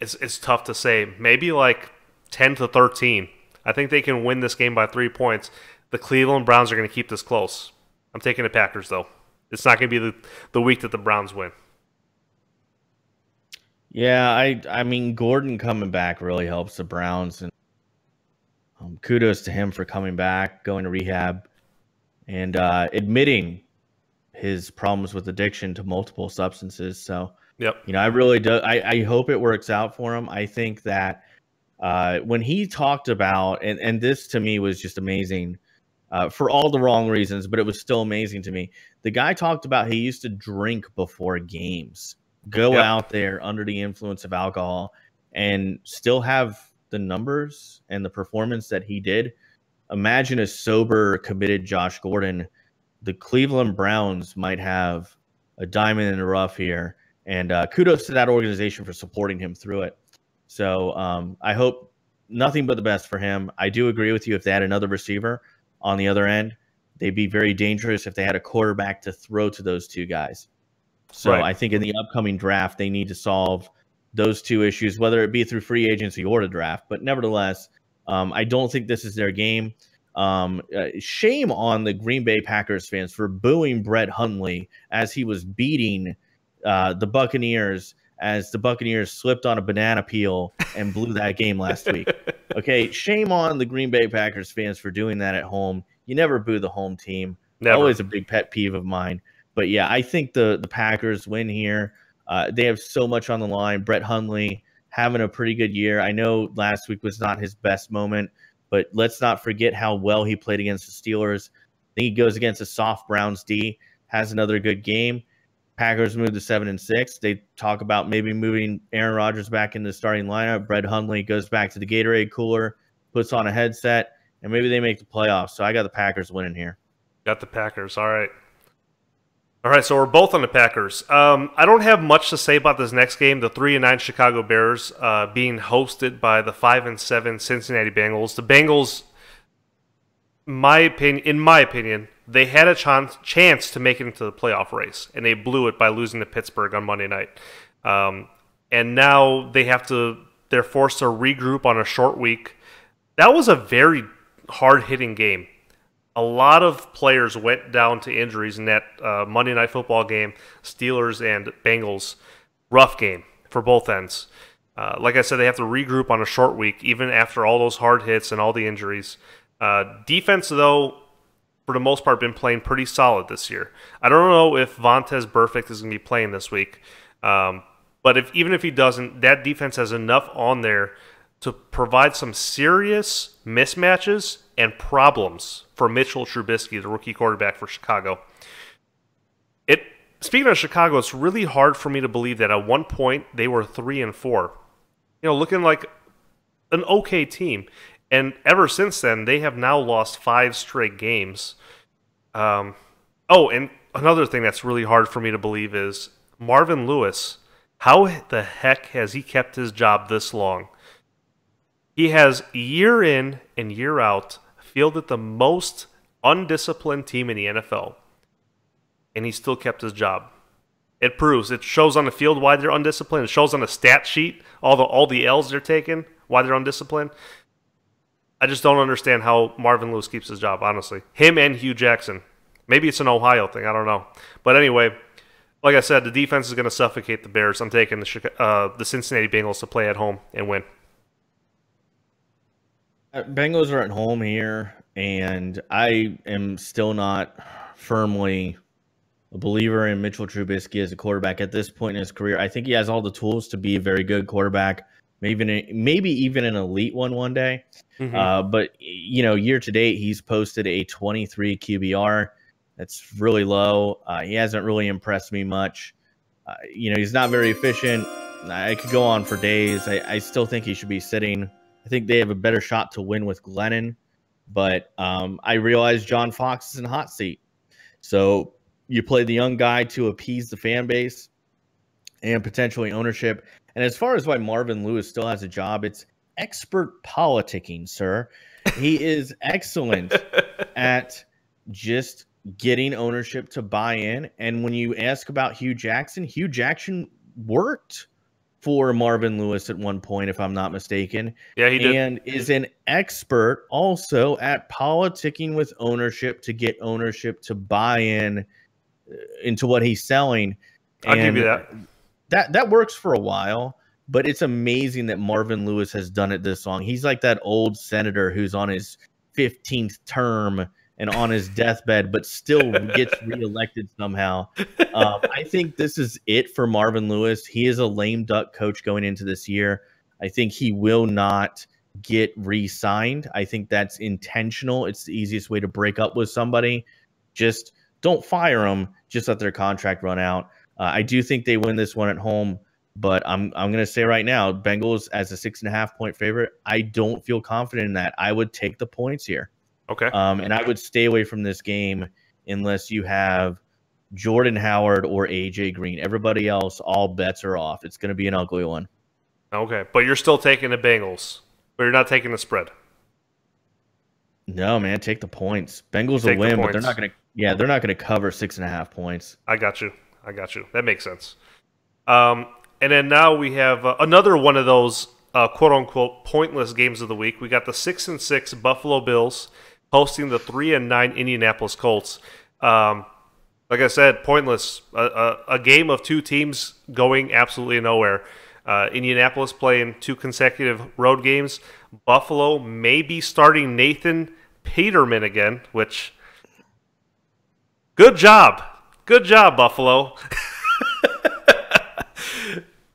it's tough to say, maybe like 10-13. I think they can win this game by 3 points. The Cleveland Browns are going to keep this close. I'm taking the Packers, though. It's not going to be the week that the Browns win. Yeah, I mean, Gordon coming back really helps the Browns, and kudos to him for coming back, going to rehab, and admitting his problems with addiction to multiple substances. So, yep. I really do. I hope it works out for him. I think that when he talked about, and this to me was just amazing for all the wrong reasons, but it was still amazing to me. The guy talked about he used to drink before games, go out there under the influence of alcohol, and still have the numbers and the performance that he did. Imagine a sober, committed Josh Gordon. The Cleveland Browns might have a diamond in the rough here. And kudos to that organization for supporting him through it. So I hope nothing but the best for him. I do agree with you. If they had another receiver on the other end, they'd be very dangerous if they had a quarterback to throw to those two guys. So I think in the upcoming draft, they need to solve those two issues, whether it be through free agency or the draft. But nevertheless, I don't think this is their game. Shame on the Green Bay Packers fans for booing Brett Hundley as he was beating the Buccaneers as the Buccaneers slipped on a banana peel and blew that game last week. Okay, shame on the Green Bay Packers fans for doing that at home. You never boo the home team. Never. Always a big pet peeve of mine. But yeah, I think the Packers win here. They have so much on the line. Brett Hundley having a pretty good year. I know last week was not his best moment, but let's not forget how well he played against the Steelers. Then he goes against a soft Browns D, has another good game. Packers move to 7-6. They talk about maybe moving Aaron Rodgers back into the starting lineup. Brett Hundley goes back to the Gatorade cooler, puts on a headset, and maybe they make the playoffs. So I got the Packers winning here. Got the Packers. All right. All right, so we're both on the Packers. I don't have much to say about this next game, the 3-9 Chicago Bears being hosted by the 5-7 Cincinnati Bengals. The Bengals, in my opinion, they had a chance to make it into the playoff race, and they blew it by losing to Pittsburgh on Monday night. And now they're forced to regroup on a short week. That was a very hard-hitting game. A lot of players went down to injuries in that Monday Night Football game, Steelers and Bengals. Rough game for both ends. Like I said, they have to regroup on a short week, even after all those hard hits and all the injuries. Defense, though, for the most part, been playing pretty solid this year. I don't know if Vontaze Burfict is going to be playing this week. But even if he doesn't, that defense has enough on there to provide some serious mismatches and problems for Mitchell Trubisky, the rookie quarterback for Chicago. Speaking of Chicago, it's really hard for me to believe that at one point they were 3-4. Looking like an okay team. And ever since then, they have now lost 5 straight games. And another thing that's really hard for me to believe is Marvin Lewis. How the heck has he kept his job this long? He has, year in and year out, fielded the most undisciplined team in the NFL. And he still kept his job. It shows on the field why they're undisciplined. It shows on the stat sheet all the L's they're taking, why they're undisciplined. I just don't understand how Marvin Lewis keeps his job, honestly. Him and Hugh Jackson. Maybe it's an Ohio thing, I don't know. But anyway, like I said, the defense is going to suffocate the Bears. I'm taking the Cincinnati Bengals to play at home and win. Bengals are at home here, and I am still not firmly a believer in Mitchell Trubisky as a quarterback at this point in his career. I think he has all the tools to be a very good quarterback, maybe even an elite one day. Mm-hmm. But, year to date, he's posted a 23 QBR. That's really low. He hasn't really impressed me much. He's not very efficient. I could go on for days. I still think he should be sitting. I think they have a better shot to win with Glennon, but I realize John Fox is in the hot seat. So you play the young guy to appease the fan base and potentially ownership. And as far as why Marvin Lewis still has a job, it's expert politicking, sir. He is excellent at just getting ownership to buy in. And when you ask about Hugh Jackson worked for Marvin Lewis at one point, if I'm not mistaken. Yeah, he did. And is an expert also at politicking with ownership to get ownership to buy in into what he's selling. I'll give you that. That works for a while, but it's amazing that Marvin Lewis has done it this long. He's like that old senator who's on his 15th term and on his deathbed, but still gets reelected somehow. I think this is it for Marvin Lewis. He is a lame duck coach going into this year. I think he will not get re-signed. I think that's intentional. It's the easiest way to break up with somebody. Just don't fire them. Just let their contract run out. I do think they win this one at home, but I'm going to say right now, Bengals as a 6.5-point favorite, I don't feel confident in that. I would take the points here. Okay. And I would stay away from this game unless you have Jordan Howard or AJ Green. Everybody else, all bets are off. It's going to be an ugly one. Okay, but you're still taking the Bengals, but you're not taking the spread. No, man, take the points. Bengals will win, but they're not going to. Yeah, they're not going to cover 6.5 points. I got you. That makes sense. And then now we have another one of those quote unquote pointless games of the week. We got the 6-6 Buffalo Bills hosting the 3-9 Indianapolis Colts. Like I said, pointless. A game of two teams going absolutely nowhere. Indianapolis playing 2 consecutive road games. Buffalo may be starting Nathan Peterman again, which... Good job. Good job, Buffalo.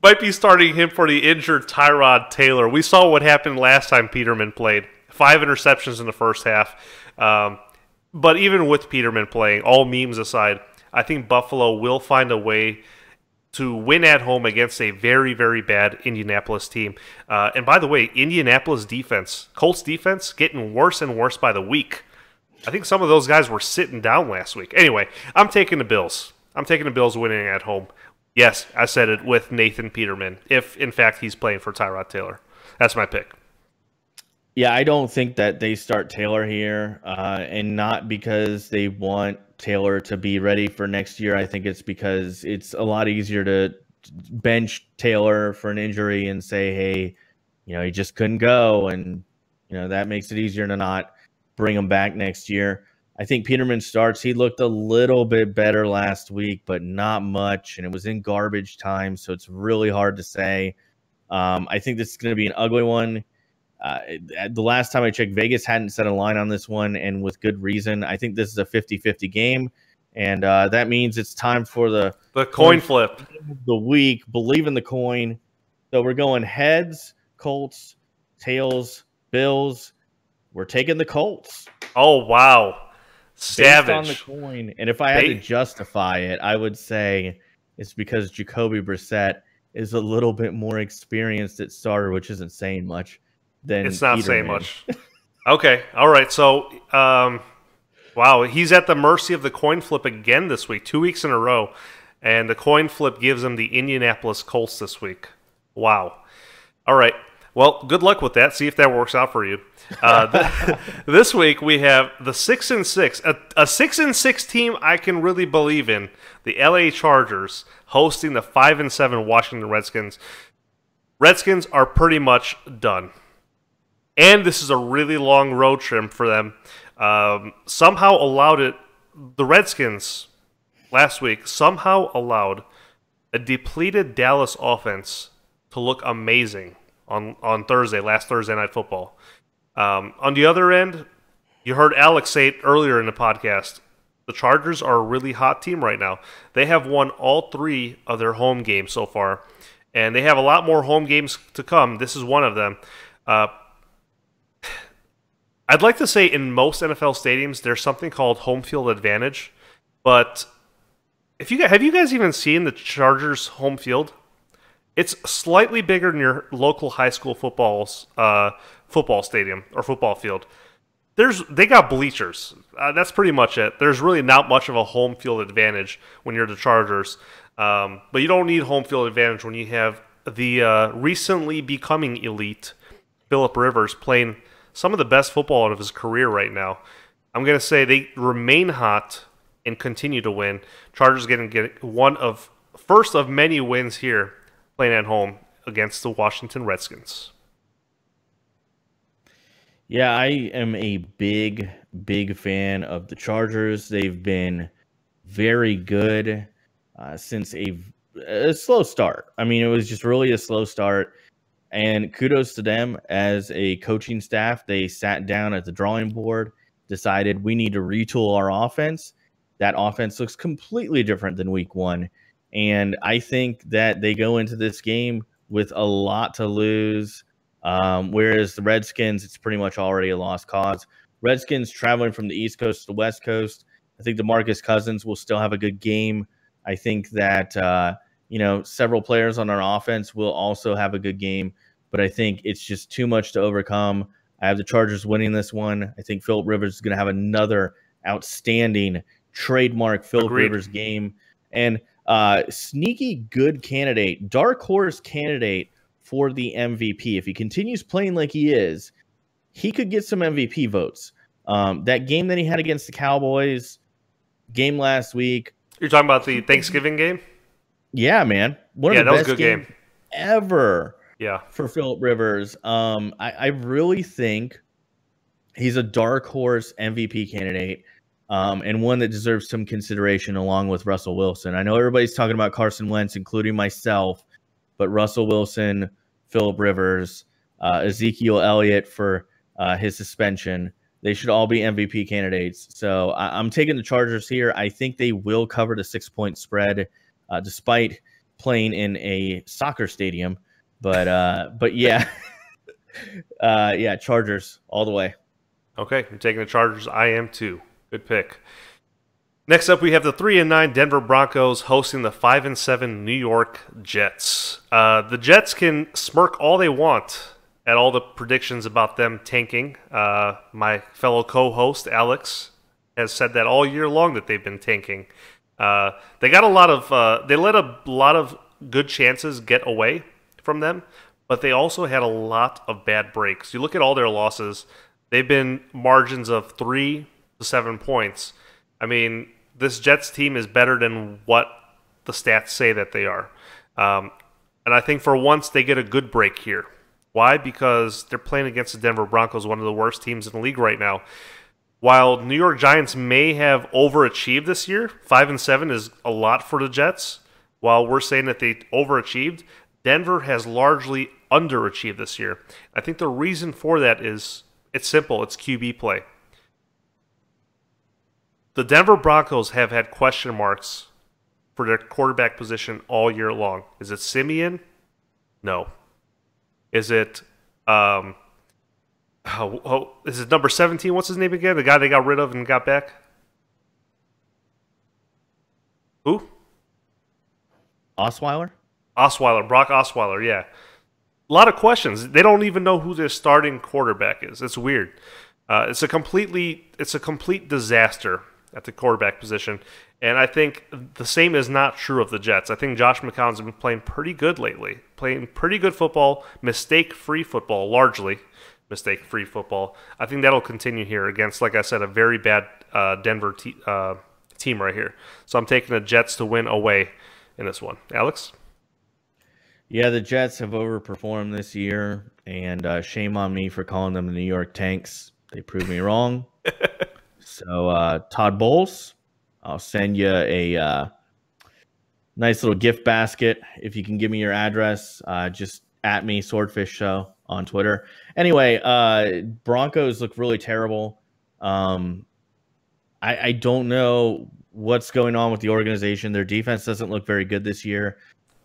Might be starting him for the injured Tyrod Taylor. We saw what happened last time Peterman played. 5 interceptions in the first half. But even with Peterman playing, all memes aside, I think Buffalo will find a way to win at home against a very, very bad Indianapolis team. And by the way, Indianapolis defense, Colts defense, getting worse and worse by the week. I think some of those guys were sitting down last week. Anyway, I'm taking the Bills. I'm taking the Bills winning at home. Yes, I said it, with Nathan Peterman, if in fact he's playing for Tyrod Taylor. That's my pick. Yeah, I don't think that they start Taylor here, and not because they want Taylor to be ready for next year. I think it's because it's a lot easier to bench Taylor for an injury and say, hey, he just couldn't go, and that makes it easier to not bring him back next year. I think Peterman starts. He looked a little bit better last week, but not much, and it was in garbage time, so it's really hard to say. I think this is going to be an ugly one. The last time I checked, Vegas hadn't set a line on this one, and with good reason. I think this is a 50-50 game, and that means it's time for the coin flip of the week. Believe in the coin. So we're going heads, Colts, tails, Bills. We're taking the Colts. Oh, wow. Savage. Based on the coin. And if I had to justify it, I would say it's because Jacoby Brissett is a little bit more experienced at starter, which isn't saying much. It's not saying much. Okay. All right. So, wow, he's at the mercy of the coin flip again this week, 2 weeks in a row. And the coin flip gives him the Indianapolis Colts this week. Wow. All right. Well, good luck with that. See if that works out for you. This week we have the 6-6, a 6-6 team I can really believe in. The LA Chargers hosting the 5-7 Washington Redskins. Redskins are pretty much done. And this is a really long road trip for them. Somehow allowed the Redskins last week somehow allowed a depleted Dallas offense to look amazing on last Thursday Night Football. On the other end, you heard Alex say it earlier in the podcast, the Chargers are a really hot team right now. They have won all 3 of their home games so far, and they have a lot more home games to come. This is one of them. I'd like to say in most NFL stadiums, there's something called home field advantage, but have you guys even seen the Chargers home field? It's slightly bigger than your local high school football stadium or football field. They got bleachers. That's pretty much it. There's really not much of a home field advantage when you're the Chargers. But you don't need home field advantage when you have the recently becoming elite Phillip Rivers playing some of the best football of his career right now. I'm going to say they remain hot and continue to win. Chargers getting first of many wins here, playing at home against the Washington Redskins. Yeah, I am a big, big fan of the Chargers. They've been very good since a slow start. I mean, it was just really a slow start. And kudos to them as a coaching staff. They sat down at the drawing board, decided we need to retool our offense. That offense looks completely different than week 1. And I think that they go into this game with a lot to lose, whereas the Redskins, it's pretty much already a lost cause. Redskins traveling from the East Coast to the West Coast. I think DeMarcus Cousins will still have a good game. I think that, several players on our offense will also have a good game, but I think it's just too much to overcome. I have the Chargers winning this one. I think Phillip Rivers is going to have another outstanding trademark Phillip Rivers game. And sneaky good candidate, dark horse candidate for the MVP. If he continues playing like he is, he could get some MVP votes. That game that he had against the Cowboys, game last week. You're talking about the Thanksgiving game? Yeah, man. One of the best games game ever for Phillip Rivers. I really think He's a dark horse MVP candidate, and one that deserves some consideration along with Russell Wilson. I know everybody's talking about Carson Wentz, including myself, but Russell Wilson, Phillip Rivers, Ezekiel Elliott for his suspension, they should all be MVP candidates. So I'm taking the Chargers here. I think they will cover the 6-point spread, despite playing in a soccer stadium. But yeah, yeah, Chargers all the way. Okay, I'm taking the Chargers. I am too. Good pick. Next up, we have the 3-9 Denver Broncos hosting the 5-7 New York Jets. The Jets can smirk all they want at all the predictions about them tanking. My fellow co-host Alex has said that all year long that they've been tanking. They got a lot of they let a lot of good chances get away from them, but they also had a lot of bad breaks. You look at all their losses. They've been margins of 3 to 7 points. I mean, this Jets team is better than what the stats say that they are. And I think for once they get a good break here. Why? Because they're playing against the Denver Broncos, one of the worst teams in the league right now. While New York Giants may have overachieved this year, 5-7 is a lot for the Jets. While we're saying that they overachieved, Denver has largely underachieved this year. I think the reason for that is it's simple. It's QB play. The Denver Broncos have had question marks for their quarterback position all year long. Is it Simeon? No. Is it is it number 17? What's his name again? The guy they got rid of and got back? Who? Osweiler? Osweiler. Brock Osweiler, yeah. A lot of questions. They don't even know who their starting quarterback is. It's weird. It's a complete disaster at the quarterback position. And I think the same is not true of the Jets. I think Josh McCown's been playing pretty good lately. Playing pretty good football, mistake-free football, largely mistake-free football. I think that'll continue here against, like I said, a very bad Denver team right here. So I'm taking the Jets to win away in this one. Alex? Yeah, the Jets have overperformed this year, and shame on me for calling them the New York Tanks. They proved me wrong. So, Todd Bowles, I'll send you a nice little gift basket. If you can give me your address, just at me, Swordfish Show on Twitter. Anyway, Broncos look really terrible. I don't know what's going on with the organization. Their defense doesn't look very good this year.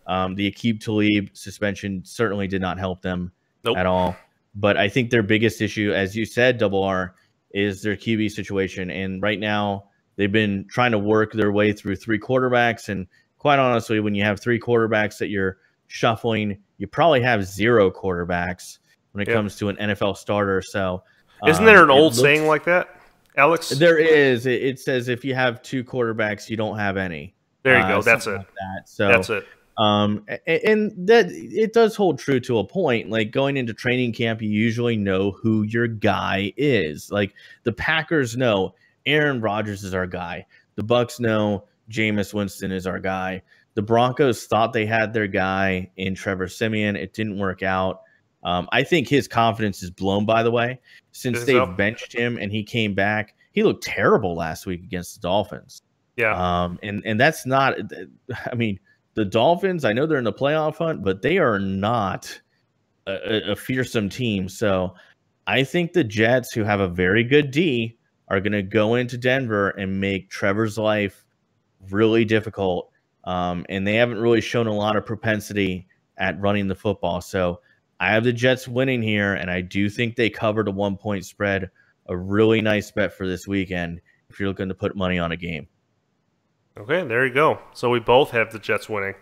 The Aqib Talib suspension certainly did not help them at all. But I think their biggest issue, as you said, Double R, is their QB situation. And right now, they've been trying to work their way through 3 quarterbacks. And quite honestly, when you have 3 quarterbacks that you're shuffling, you probably have 0 quarterbacks when it comes to an NFL starter. So, isn't there an old saying like that, Alex? There is. It says if you have 2 quarterbacks, you don't have any. There you go. That's it. Like that. So that's it. And that it does hold true to a point. Like going into training camp, you usually know who your guy is. Like the Packers know Aaron Rodgers is our guy. The Bucks know Jameis Winston is our guy. The Broncos thought they had their guy in Trevor Siemian. It didn't work out. I think his confidence is blown, by the way, since they've benched him and he came back. He looked terrible last week against the Dolphins. Yeah. And that's not, I mean, the Dolphins, I know they're in the playoff hunt, but they are not a fearsome team. So I think the Jets, who have a very good D, are going to go into Denver and make Trevor's life really difficult. And they haven't really shown a lot of propensity at running the football. So I have the Jets winning here, and I do think they covered a 1-point spread. A really nice bet for this weekend if you're looking to put money on a game. Okay, there you go. So we both have the Jets winning.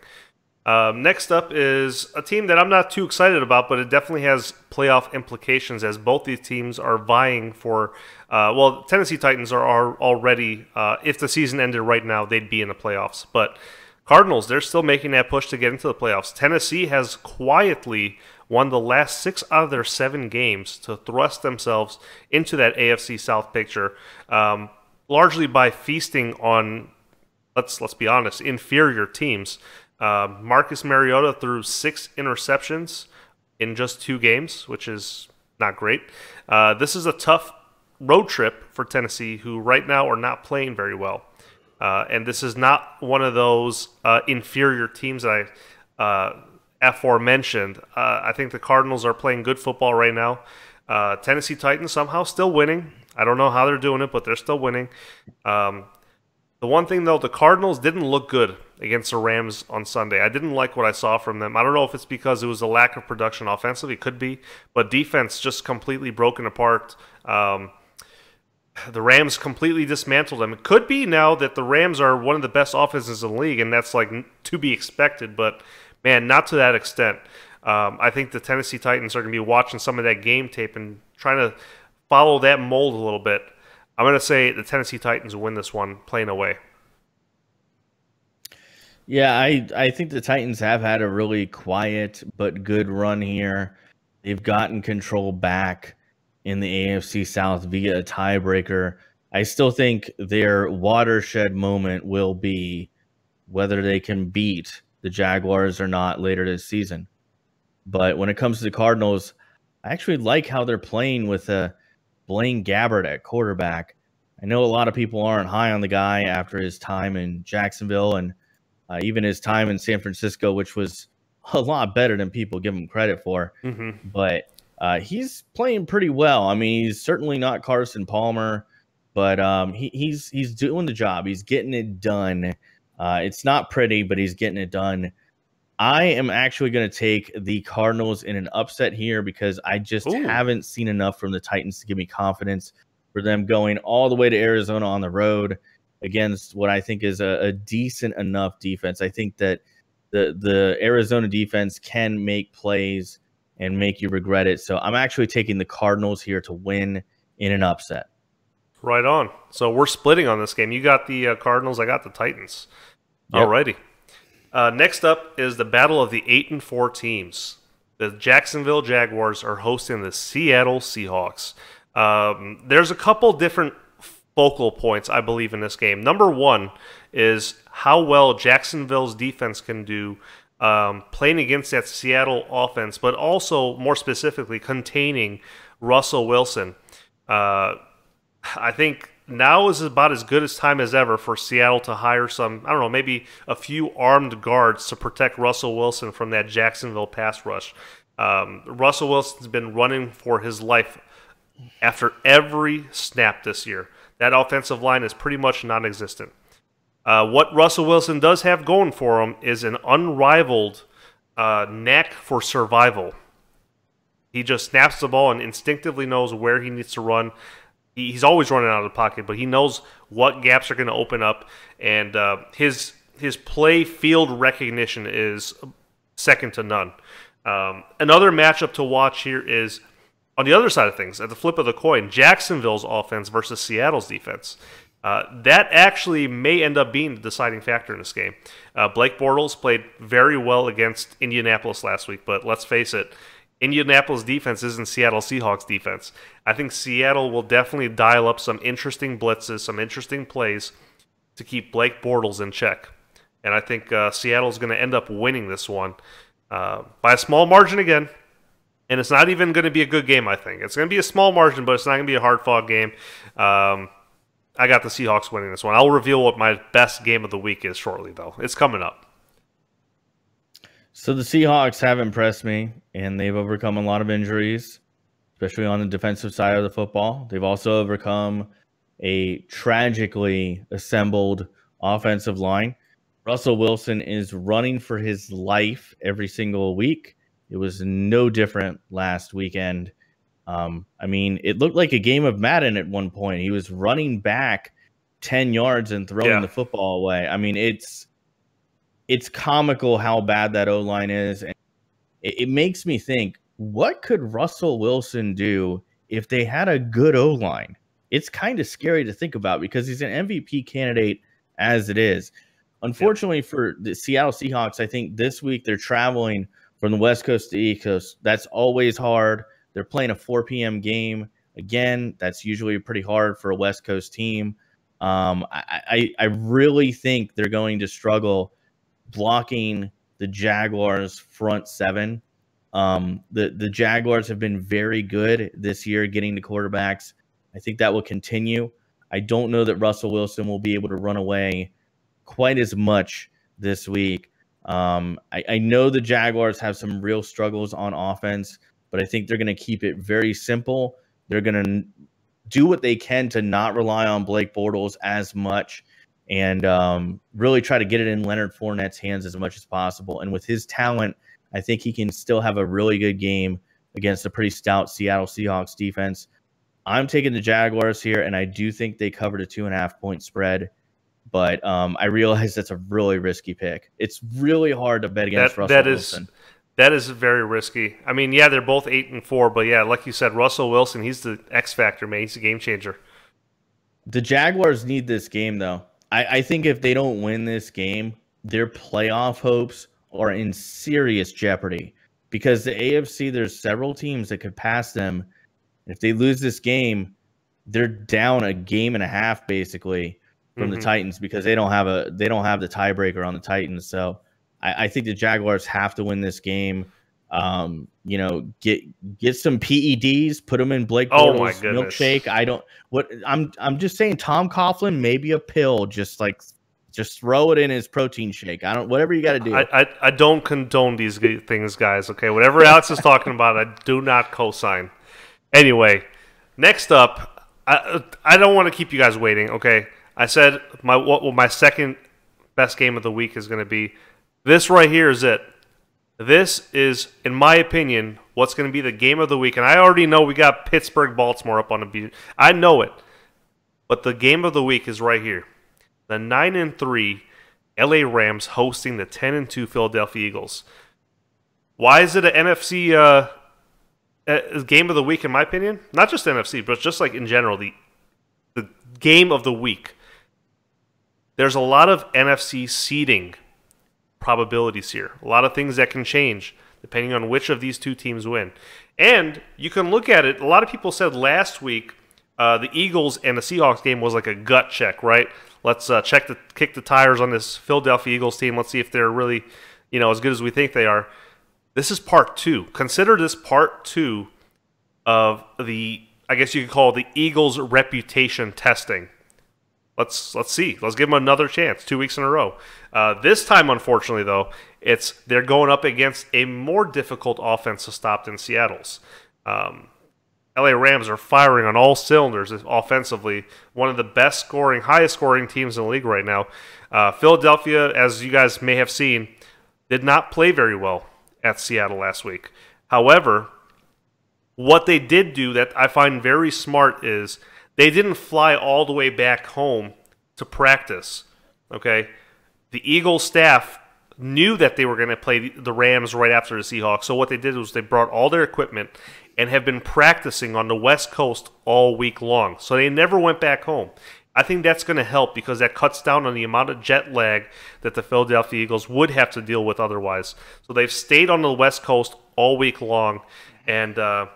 Next up is a team that I'm not too excited about, but it definitely has playoff implications as both these teams are vying for well, Tennessee Titans are already, if the season ended right now, they'd be in the playoffs. But Cardinals, they're still making that push to get into the playoffs. Tennessee has quietly won the last 6 out of their 7 games to thrust themselves into that AFC South picture, largely by feasting on, let's be honest, inferior teams. Marcus Mariota threw 6 interceptions in just 2 games, which is not great. This is a tough road trip for Tennessee, who right now are not playing very well. And this is not one of those inferior teams that I aforementioned. I think the Cardinals are playing good football right now. Tennessee Titans somehow still winning. I don't know how they're doing it, but they're still winning. The one thing, though, the Cardinals didn't look good against the Rams on Sunday. I didn't like what I saw from them. I don't know if it's because it was a lack of production offensively. It could be. But defense just completely broken apart. The Rams completely dismantled them. It could be now that the Rams are one of the best offenses in the league, and that's like to be expected. But, man, not to that extent. I think the Tennessee Titans are going to be watching some of that game tape and trying to follow that mold a little bit. I'm going to say the Tennessee Titans win this one playing away. Yeah, I think the Titans have had a really quiet but good run here. They've gotten control back in the AFC South via a tiebreaker. I still think their watershed moment will be whether they can beat the Jaguars or not later this season. But when it comes to the Cardinals, I actually like how they're playing with Blaine Gabbert at quarterback. I know a lot of people aren't high on the guy after his time in Jacksonville and even his time in San Francisco, which was a lot better than people give him credit for. Mm-hmm. But he's playing pretty well. I mean, he's certainly not Carson Palmer, but he's doing the job. He's getting it done. It's not pretty, but he's getting it done. I am actually going to take the Cardinals in an upset here because I just haven't seen enough from the Titans to give me confidence for them going all the way to Arizona on the road against what I think is a decent enough defense. I think that the Arizona defense can make plays and make you regret it. So I'm actually taking the Cardinals here to win in an upset. Right on. So we're splitting on this game. You got the Cardinals. I got the Titans. Yep. Alrighty. Next up is the battle of the 8-4 teams. The Jacksonville Jaguars are hosting the Seattle Seahawks. There's a couple different focal points, I believe, in this game. Number one is how well Jacksonville's defense can do playing against that Seattle offense, but also, more specifically, containing Russell Wilson. I think now is about as good a time as ever for Seattle to hire some, I don't know, maybe a few armed guards to protect Russell Wilson from that Jacksonville pass rush. Russell Wilson's been running for his life after every snap this year. That offensive line is pretty much non-existent. What Russell Wilson does have going for him is an unrivaled knack for survival. He just snaps the ball and instinctively knows where he needs to run. He's always running out of the pocket, but he knows what gaps are going to open up, and his play field recognition is second to none. Another matchup to watch here is on the other side of things, at the flip of the coin, Jacksonville's offense versus Seattle's defense. That actually may end up being the deciding factor in this game. Blake Bortles played very well against Indianapolis last week, but let's face it, Indianapolis defense isn't Seattle Seahawks defense. I think Seattle will definitely dial up some interesting blitzes, some interesting plays to keep Blake Bortles in check. And I think Seattle's going to end up winning this one by a small margin again. And it's not even going to be a good game, I think. It's going to be a small margin, but it's not going to be a hard-fought game. I got the Seahawks winning this one. I'll reveal what my best game of the week is shortly, though. It's coming up. So the Seahawks have impressed me, and they've overcome a lot of injuries, especially on the defensive side of the football. They've also overcome a tragically assembled offensive line. Russell Wilson is running for his life every single week. It was no different last weekend. I mean, it looked like a game of Madden at one point. He was running back 10 yards and throwing the football away. I mean, it's comical how bad that O-line is. And it makes me think, what could Russell Wilson do if they had a good O-line? It's kind of scary to think about because he's an MVP candidate as it is. Unfortunately for the Seattle Seahawks, I think this week they're traveling from the West Coast to the East Coast. That's always hard. They're playing a 4 p.m. game. Again, that's usually pretty hard for a West Coast team. I really think they're going to struggle blocking the Jaguars' front seven. The Jaguars have been very good this year getting to quarterbacks. I think that will continue. I don't know that Russell Wilson will be able to run away quite as much this week. I know the Jaguars have some real struggles on offense, but I think they're going to keep it very simple. They're going to do what they can to not rely on Blake Bortles as much and really try to get it in Leonard Fournette's hands as much as possible. And with his talent, I think he can still have a really good game against a pretty stout Seattle Seahawks defense. I'm taking the Jaguars here, and I do think they covered a 2.5-point spread. But I realize that's a really risky pick. It's really hard to bet against Russell Wilson. That is very risky. I mean, yeah, they're both 8-4, but yeah, like you said, Russell Wilson, he's the X factor, man. He's a game changer. The Jaguars need this game, though. I think if they don't win this game, their playoff hopes are in serious jeopardy because the AFC, there's several teams that could pass them. If they lose this game, they're down a game and a half basically from the Titans because they don't have the tiebreaker on the Titans. So I think the Jaguars have to win this game. You know, get some PEDs, put them in Blake Bortles milkshake. I'm just saying Tom Coughlin, maybe a pill, just throw it in his protein shake. Whatever you got to do. I don't condone these things, guys. Okay, whatever Alex is talking about, I do not co-sign. Anyway, next up, I don't want to keep you guys waiting. Okay, I said what my second best game of the week is going to be. This right here is it. This is, in my opinion, what's going to be the game of the week. And I already know we got Pittsburgh-Baltimore up on the beat. I know it. But the game of the week is right here. The 9-3 LA Rams hosting the 10-2 Philadelphia Eagles. Why is it an NFC game of the week, in my opinion? Not just NFC, but just like in general, the game of the week. There's a lot of NFC seeding probabilities here. A lot of things that can change depending on which of these two teams win. And you can look at it. A lot of people said last week the Eagles and the Seahawks game was like a gut check, right? Let's kick the tires on this Philadelphia Eagles team. Let's see if they're really, as good as we think they are. This is part two. Consider this part two of the, I guess you could call it the Eagles' reputation testing. Let's see. Let's give them another chance. 2 weeks in a row. This time, unfortunately, though, they're going up against a more difficult offense to stop than Seattle's. LA Rams are firing on all cylinders offensively. One of the highest scoring teams in the league right now. Philadelphia, as you guys may have seen, did not play very well at Seattle last week. However, what they did do that I find very smart is they didn't fly all the way back home to practice, okay? The Eagles staff knew that they were going to play the Rams right after the Seahawks, so what they did was they brought all their equipment and have been practicing on the West Coast all week long, so they never went back home. I think that's going to help because that cuts down on the amount of jet lag that the Philadelphia Eagles would have to deal with otherwise. So they've stayed on the West Coast all week long, and I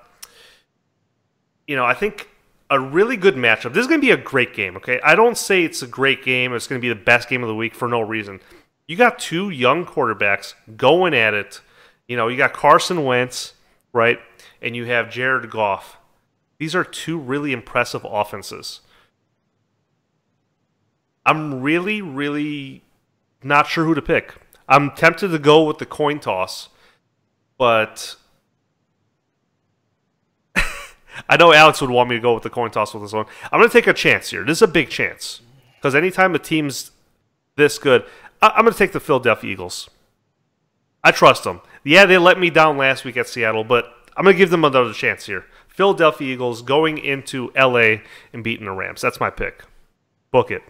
think a really good matchup. This is going to be a great game, okay? I don't say it's a great game. It's going to be the best game of the week for no reason. You got two young quarterbacks going at it. You got Carson Wentz, right? And you have Jared Goff. These are two really impressive offenses. I'm really, really not sure who to pick. I'm tempted to go with the coin toss, but I know Alex would want me to go with the coin toss with this one. I'm going to take a chance here. This is a big chance. Because anytime a team's this good, I'm going to take the Philadelphia Eagles. I trust them. Yeah, they let me down last week at Seattle, but I'm going to give them another chance here. Philadelphia Eagles going into LA and beating the Rams. That's my pick. Book it.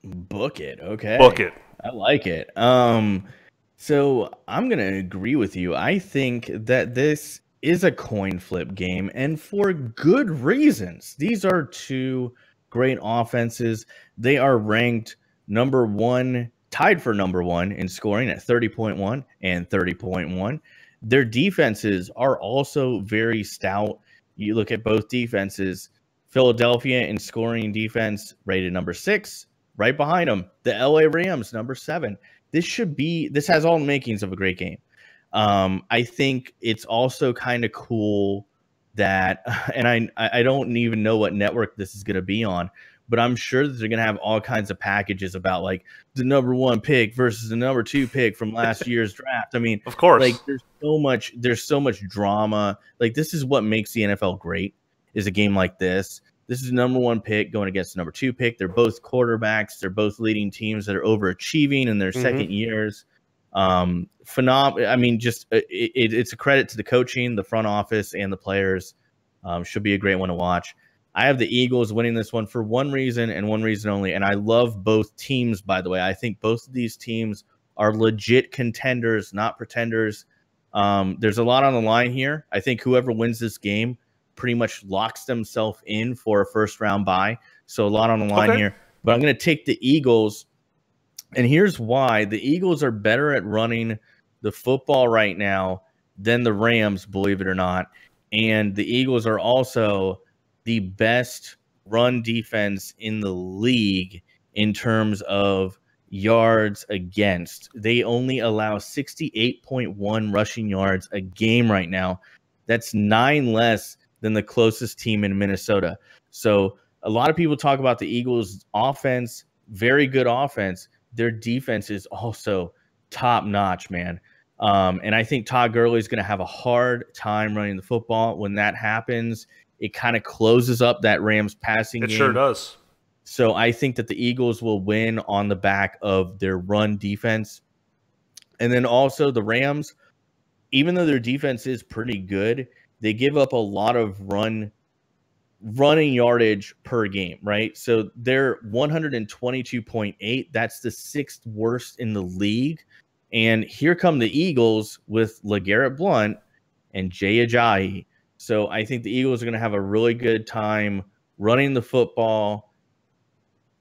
Book it. Okay. Book it. I like it. So I'm going to agree with you. I think that this is a coin flip game, and for good reasons. These are two great offenses. They are ranked number one, tied for number one in scoring at 30.1 and 30.1. Their defenses are also very stout. You look at both defenses. Philadelphia in scoring defense rated number 6. Right behind them, the LA Rams, number 7. This has all the makings of a great game. I think it's also kind of cool that, and I don't even know what network this is going to be on, but I'm sure that they're going to have all kinds of packages about like the #1 pick versus the #2 pick from last year's draft. I mean, Of course. like there's so much drama. Like this is what makes the NFL great, is a game like this. This is the #1 pick going against the #2 pick. They're both quarterbacks. They're both leading teams that are overachieving in their second years. I mean, just it's a credit to the coaching, the front office, and the players. Should be a great one to watch. I have the Eagles winning this one for one reason and one reason only, and I love both teams, by the way. I think both of these teams are legit contenders, not pretenders. There's a lot on the line here. I think whoever wins this game pretty much locks themselves in for a first-round bye, so a lot on the line here. But I'm going to take the Eagles. And here's why. The Eagles are better at running the football right now than the Rams, believe it or not. And the Eagles are also the best run defense in the league in terms of yards against. They only allow 68.1 rushing yards a game right now. That's 9 less than the closest team in Minnesota. So a lot of people talk about the Eagles' offense, very good offense. Their defense is also top-notch, man. And I think Todd Gurley is going to have a hard time running the football. When that happens, it kind of closes up that Rams passing game. It sure does. So I think that the Eagles will win on the back of their run defense. And then also the Rams, even though their defense is pretty good, they give up a lot of running yardage per game, right? So they're 122.8. That's the 6th worst in the league. And here come the Eagles with LeGarrette Blount and Jay Ajayi. So I think the Eagles are going to have a really good time running the football,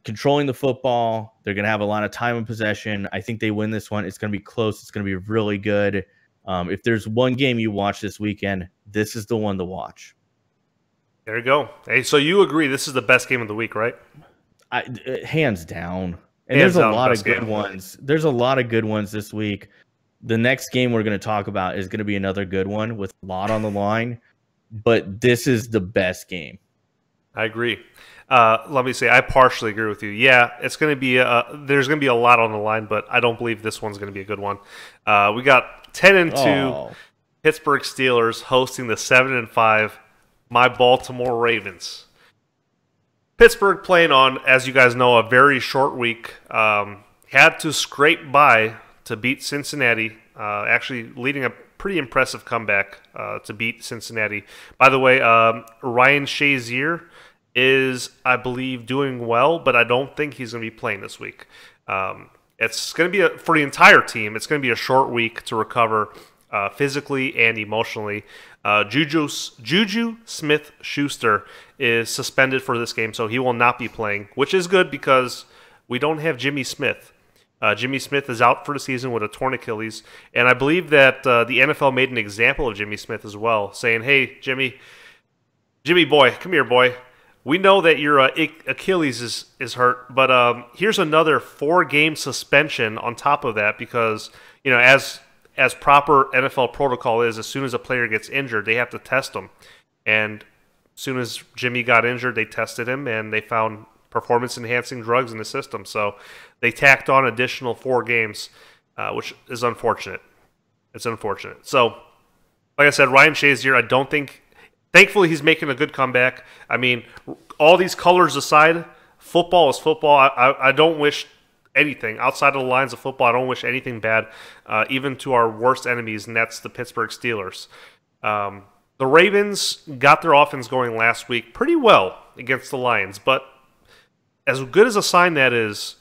controlling the football. They're going to have a lot of time and possession. I think they win this one. It's going to be close. It's going to be really good. If there's one game you watch this weekend, this is the one to watch. There you go. Hey, so you agree this is the best game of the week, right? Hands down. And there's a lot of good ones. There's a lot of good ones this week. The next game we're going to talk about is going to be another good one with a lot on the line. But this is the best game. I agree. Let me say, I partially agree with you. Yeah, it's going to be there's going to be a lot on the line, but I don't believe this one's going to be a good one. We got 10-2 Pittsburgh Steelers hosting the 7-5 my Baltimore Ravens. Pittsburgh playing on, as you guys know, a very short week. Had to scrape by to beat Cincinnati, actually leading a pretty impressive comeback to beat Cincinnati. By the way, Ryan Shazier is, I believe, doing well, but I don't think he's going to be playing this week. It's going to be, for the entire team, it's going to be a short week to recover physically and emotionally. Juju Smith-Schuster is suspended for this game, so he will not be playing, which is good because we don't have Jimmy Smith. Jimmy Smith is out for the season with a torn Achilles, and I believe that the NFL made an example of Jimmy Smith as well, saying, hey, Jimmy boy, come here, boy. We know that your Achilles is hurt, but here's another 4-game suspension on top of that because, you know, as proper NFL protocol is, as soon as a player gets injured, they have to test them. And as soon as Jimmy got injured, they tested him, and they found performance-enhancing drugs in the system. So they tacked on additional 4 games, which is unfortunate. It's unfortunate. So, like I said, Ryan Shazier, I don't think... Thankfully, he's making a good comeback. I mean, all these colors aside, football is football. I don't wish anything outside of the lines of football. I don't wish anything bad, even to our worst enemies, and that's the Pittsburgh Steelers. The Ravens got their offense going last week pretty well against the Lions, but as good as a sign that is,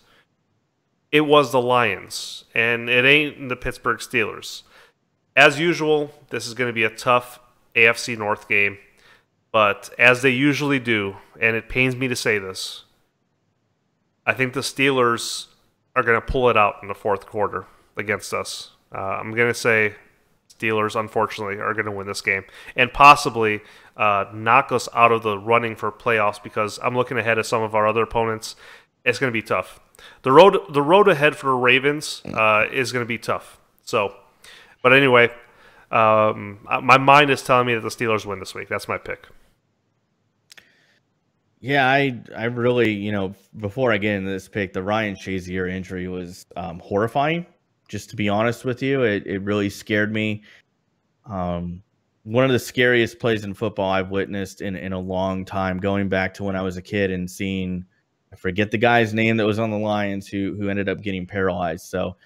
it was the Lions, and it ain't the Pittsburgh Steelers. As usual, this is going to be a tough AFC North game, but as they usually do, and it pains me to say this, I think the Steelers are going to pull it out in the fourth quarter against us. I'm going to say Steelers, unfortunately, are going to win this game and possibly knock us out of the running for playoffs because I'm looking ahead at some of our other opponents. It's going to be tough. The road ahead for the Ravens is going to be tough. So, but anyway, My mind is telling me that the Steelers win this week. That's my pick. Yeah, I really, before I get into this pick, the Ryan Shazier injury was horrifying. Just to be honest with you, it really scared me. One of the scariest plays in football I've witnessed in a long time, going back to when I was a kid and seeing, I forget the guy's name that was on the Lions who ended up getting paralyzed. So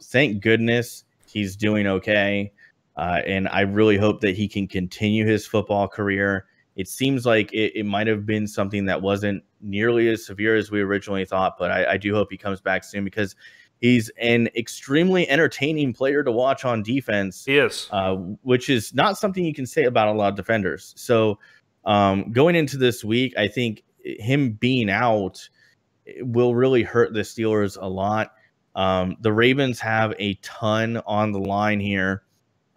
thank goodness he's doing okay. And I really hope that he can continue his football career. It seems like it might have been something that wasn't nearly as severe as we originally thought, but I do hope he comes back soon because he's an extremely entertaining player to watch on defense. He is. Which is not something you can say about a lot of defenders. So going into this week, I think him being out will really hurt the Steelers a lot. The Ravens have a ton on the line here.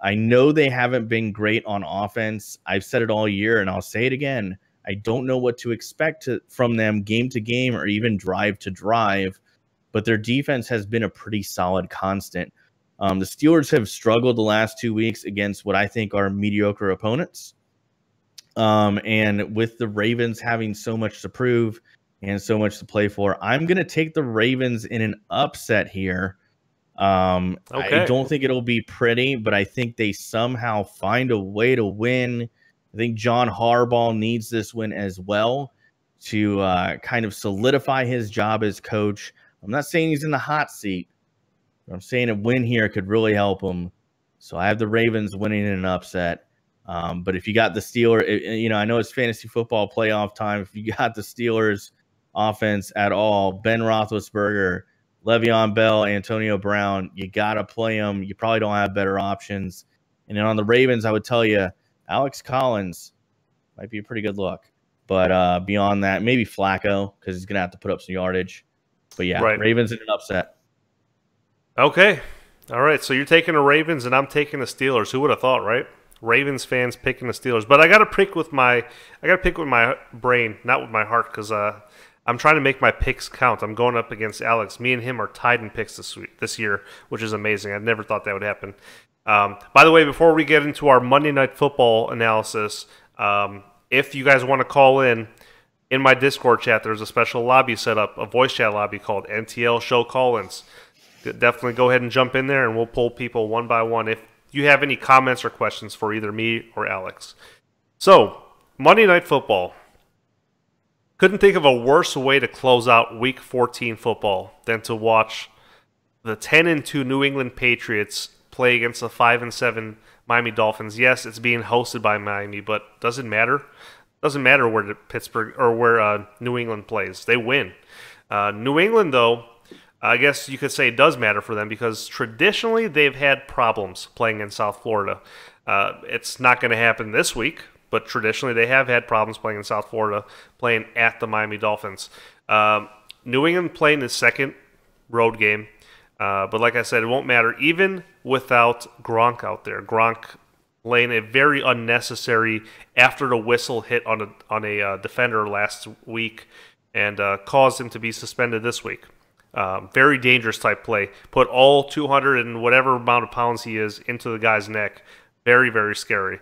I know they haven't been great on offense. I've said it all year, and I'll say it again. I don't know what to expect from them game to game or even drive to drive, but their defense has been a pretty solid constant. The Steelers have struggled the last 2 weeks against what I think are mediocre opponents. And with the Ravens having so much to prove and so much to play for, I'm going to take the Ravens in an upset here. I don't think it'll be pretty, but I think they somehow find a way to win. I think John Harbaugh needs this win as well to kind of solidify his job as coach. I'm not saying he's in the hot seat, but I'm saying a win here could really help him. So I have the Ravens winning in an upset. But if you got the Steelers, I know it's fantasy football playoff time. If you got the Steelers offense at all, Ben Roethlisberger, Le'Veon Bell, Antonio Brown, you got to play them. You probably don't have better options. And then on the Ravens, I would tell you, Alex Collins might be a pretty good look. But beyond that, maybe Flacco because he's going to have to put up some yardage. But yeah, right. Ravens in an upset. Okay. All right. So you're taking the Ravens and I'm taking the Steelers. Who would have thought, right? Ravens fans picking the Steelers. But I got to pick with my brain, not with my heart, because I'm trying to make my picks count. I'm going up against Alex. Me and him are tied in picks this year, which is amazing. I never thought that would happen. By the way, before we get into our Monday Night Football analysis, if you guys want to call in my Discord chat, there's a special lobby set up, a voice chat lobby called NTL Show Call-ins. Definitely go ahead and jump in there, and we'll pull people one by one if you have any comments or questions for either me or Alex. So, Monday Night Football. Couldn't think of a worse way to close out Week 14 football than to watch the 10-2 New England Patriots play against the 5-7 Miami Dolphins. Yes, it's being hosted by Miami, but doesn't matter. Doesn't matter where Pittsburgh or where New England plays. They win. New England, though, I guess you could say it does matter for them because traditionally they've had problems playing in South Florida. It's not going to happen this week, but traditionally they have had problems playing in South Florida, playing at the Miami Dolphins. New England playing the second road game, but like I said, it won't matter even without Gronk out there. Gronk laying a very unnecessary after the whistle hit on a defender last week and caused him to be suspended this week. Very dangerous type play. Put all 200 and whatever amount of pounds he is into the guy's neck. Very, very scary.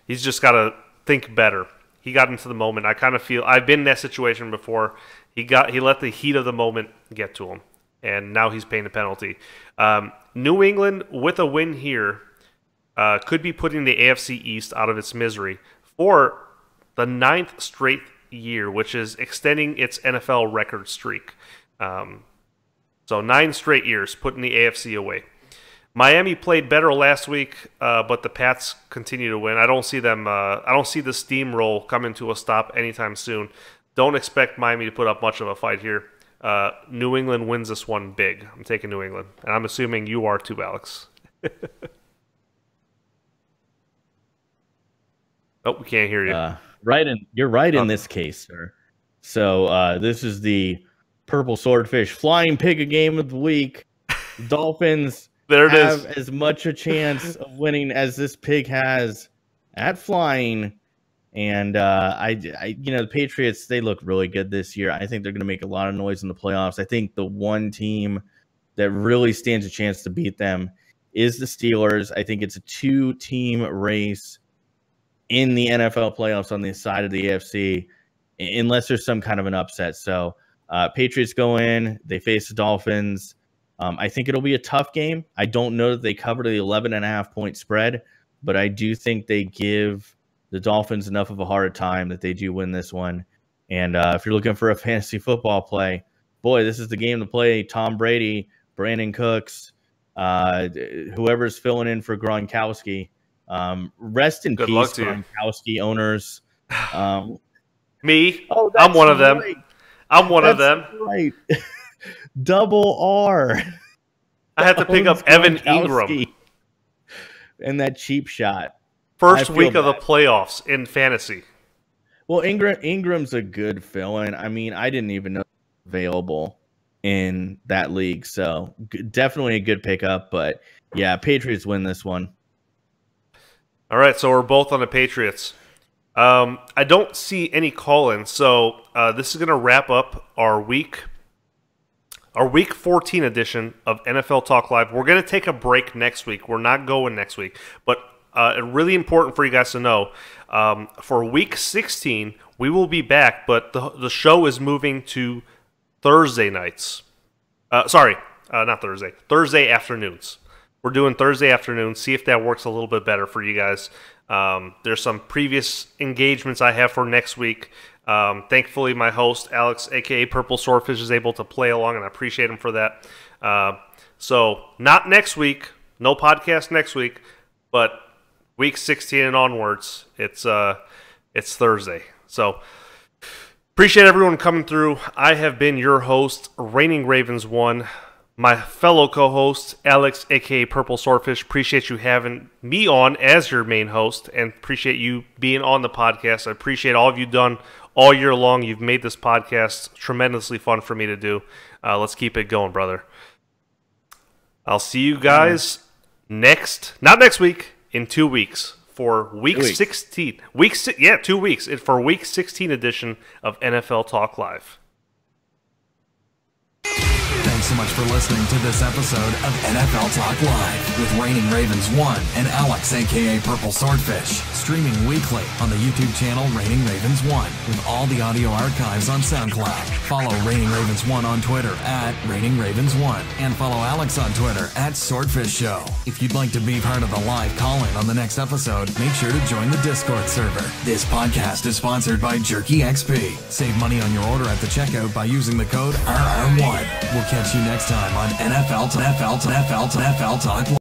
He's just got to think better. He got into the moment. I kind of feel I've been in that situation before. He let the heat of the moment get to him, and now he's paying the penalty. New England with a win here could be putting the AFC East out of its misery for the 9th straight year, which is extending its NFL record streak. So 9 straight years putting the AFC away. Miami played better last week, but the Pats continue to win. I don't see them. I don't see the steamroll coming to a stop anytime soon. Don't expect Miami to put up much of a fight here. New England wins this one big. I'm taking New England, and I'm assuming you are too, Alex. Oh, we can't hear you. You're right in this case, sir. So this is the Purple Swordfish Flying Pig Game of the Week. Dolphins have as much a chance of winning as this pig has at flying. And the Patriots, they look really good this year. I think they're going to make a lot of noise in the playoffs. I think the one team that really stands a chance to beat them is the Steelers. I think it's a 2-team race in the NFL playoffs on the side of the AFC, unless there's some kind of an upset. So Patriots go in, they face the Dolphins. I think it'll be a tough game. I don't know that they cover the 11.5-point spread, but I do think they give the Dolphins enough of a hard time that they do win this one. And if you're looking for a fantasy football play, boy, this is the game to play. Tom Brady, Brandon Cooks, whoever's filling in for Gronkowski. Rest in peace, Gronkowski owners. Me? I'm one of them. Right. I'm one of them. Right. Double R. I had to pick up Evan Ingram. And that cheap shot. First week of the playoffs in fantasy. Well, Ingram's a good fill-in. I mean, I didn't even know available in that league. So definitely a good pickup. But yeah, Patriots win this one. All right, so we're both on the Patriots. I don't see any call-ins, so this is going to wrap up our week 14 edition of NFL Talk Live. We're going to take a break next week. We're not going next week, but really important for you guys to know, for week 16, we will be back, but the show is moving to Thursday nights. Not Thursday. Thursday afternoons. We're doing Thursday afternoons. See if that works a little bit better for you guys. There's some previous engagements I have for next week. Thankfully, my host, Alex, a.k.a. PurpleSwordfish, is able to play along, and I appreciate him for that. So not next week. No podcast next week. But week 16 and onwards, it's Thursday. So appreciate everyone coming through. I have been your host, Reigning Ravens 1. My fellow co-host, Alex, a.k.a. PurpleSwordfish, appreciate you having me on as your main host, and appreciate you being on the podcast. I appreciate all of you done all year long. You've made this podcast tremendously fun for me to do. Let's keep it going, brother. I'll see you guys not next week, in 2 weeks for week 16. 2 weeks for week 16 edition of NFL Talk Live. Thanks so much for listening to this episode of NFL Talk Live with Reigning Ravens 1 and Alex, a.k.a. PurpleSwordfish, streaming weekly on the YouTube channel Reigning Ravens 1 with all the audio archives on SoundCloud. Follow Reigning Ravens 1 on Twitter at Reigning Ravens 1 and follow Alex on Twitter at Swordfish Show. If you'd like to be part of the live call-in on the next episode, make sure to join the Discord server. This podcast is sponsored by Jerky XP. Save money on your order at the checkout by using the code RR1. We'll catch you next time on NFL Talk Live.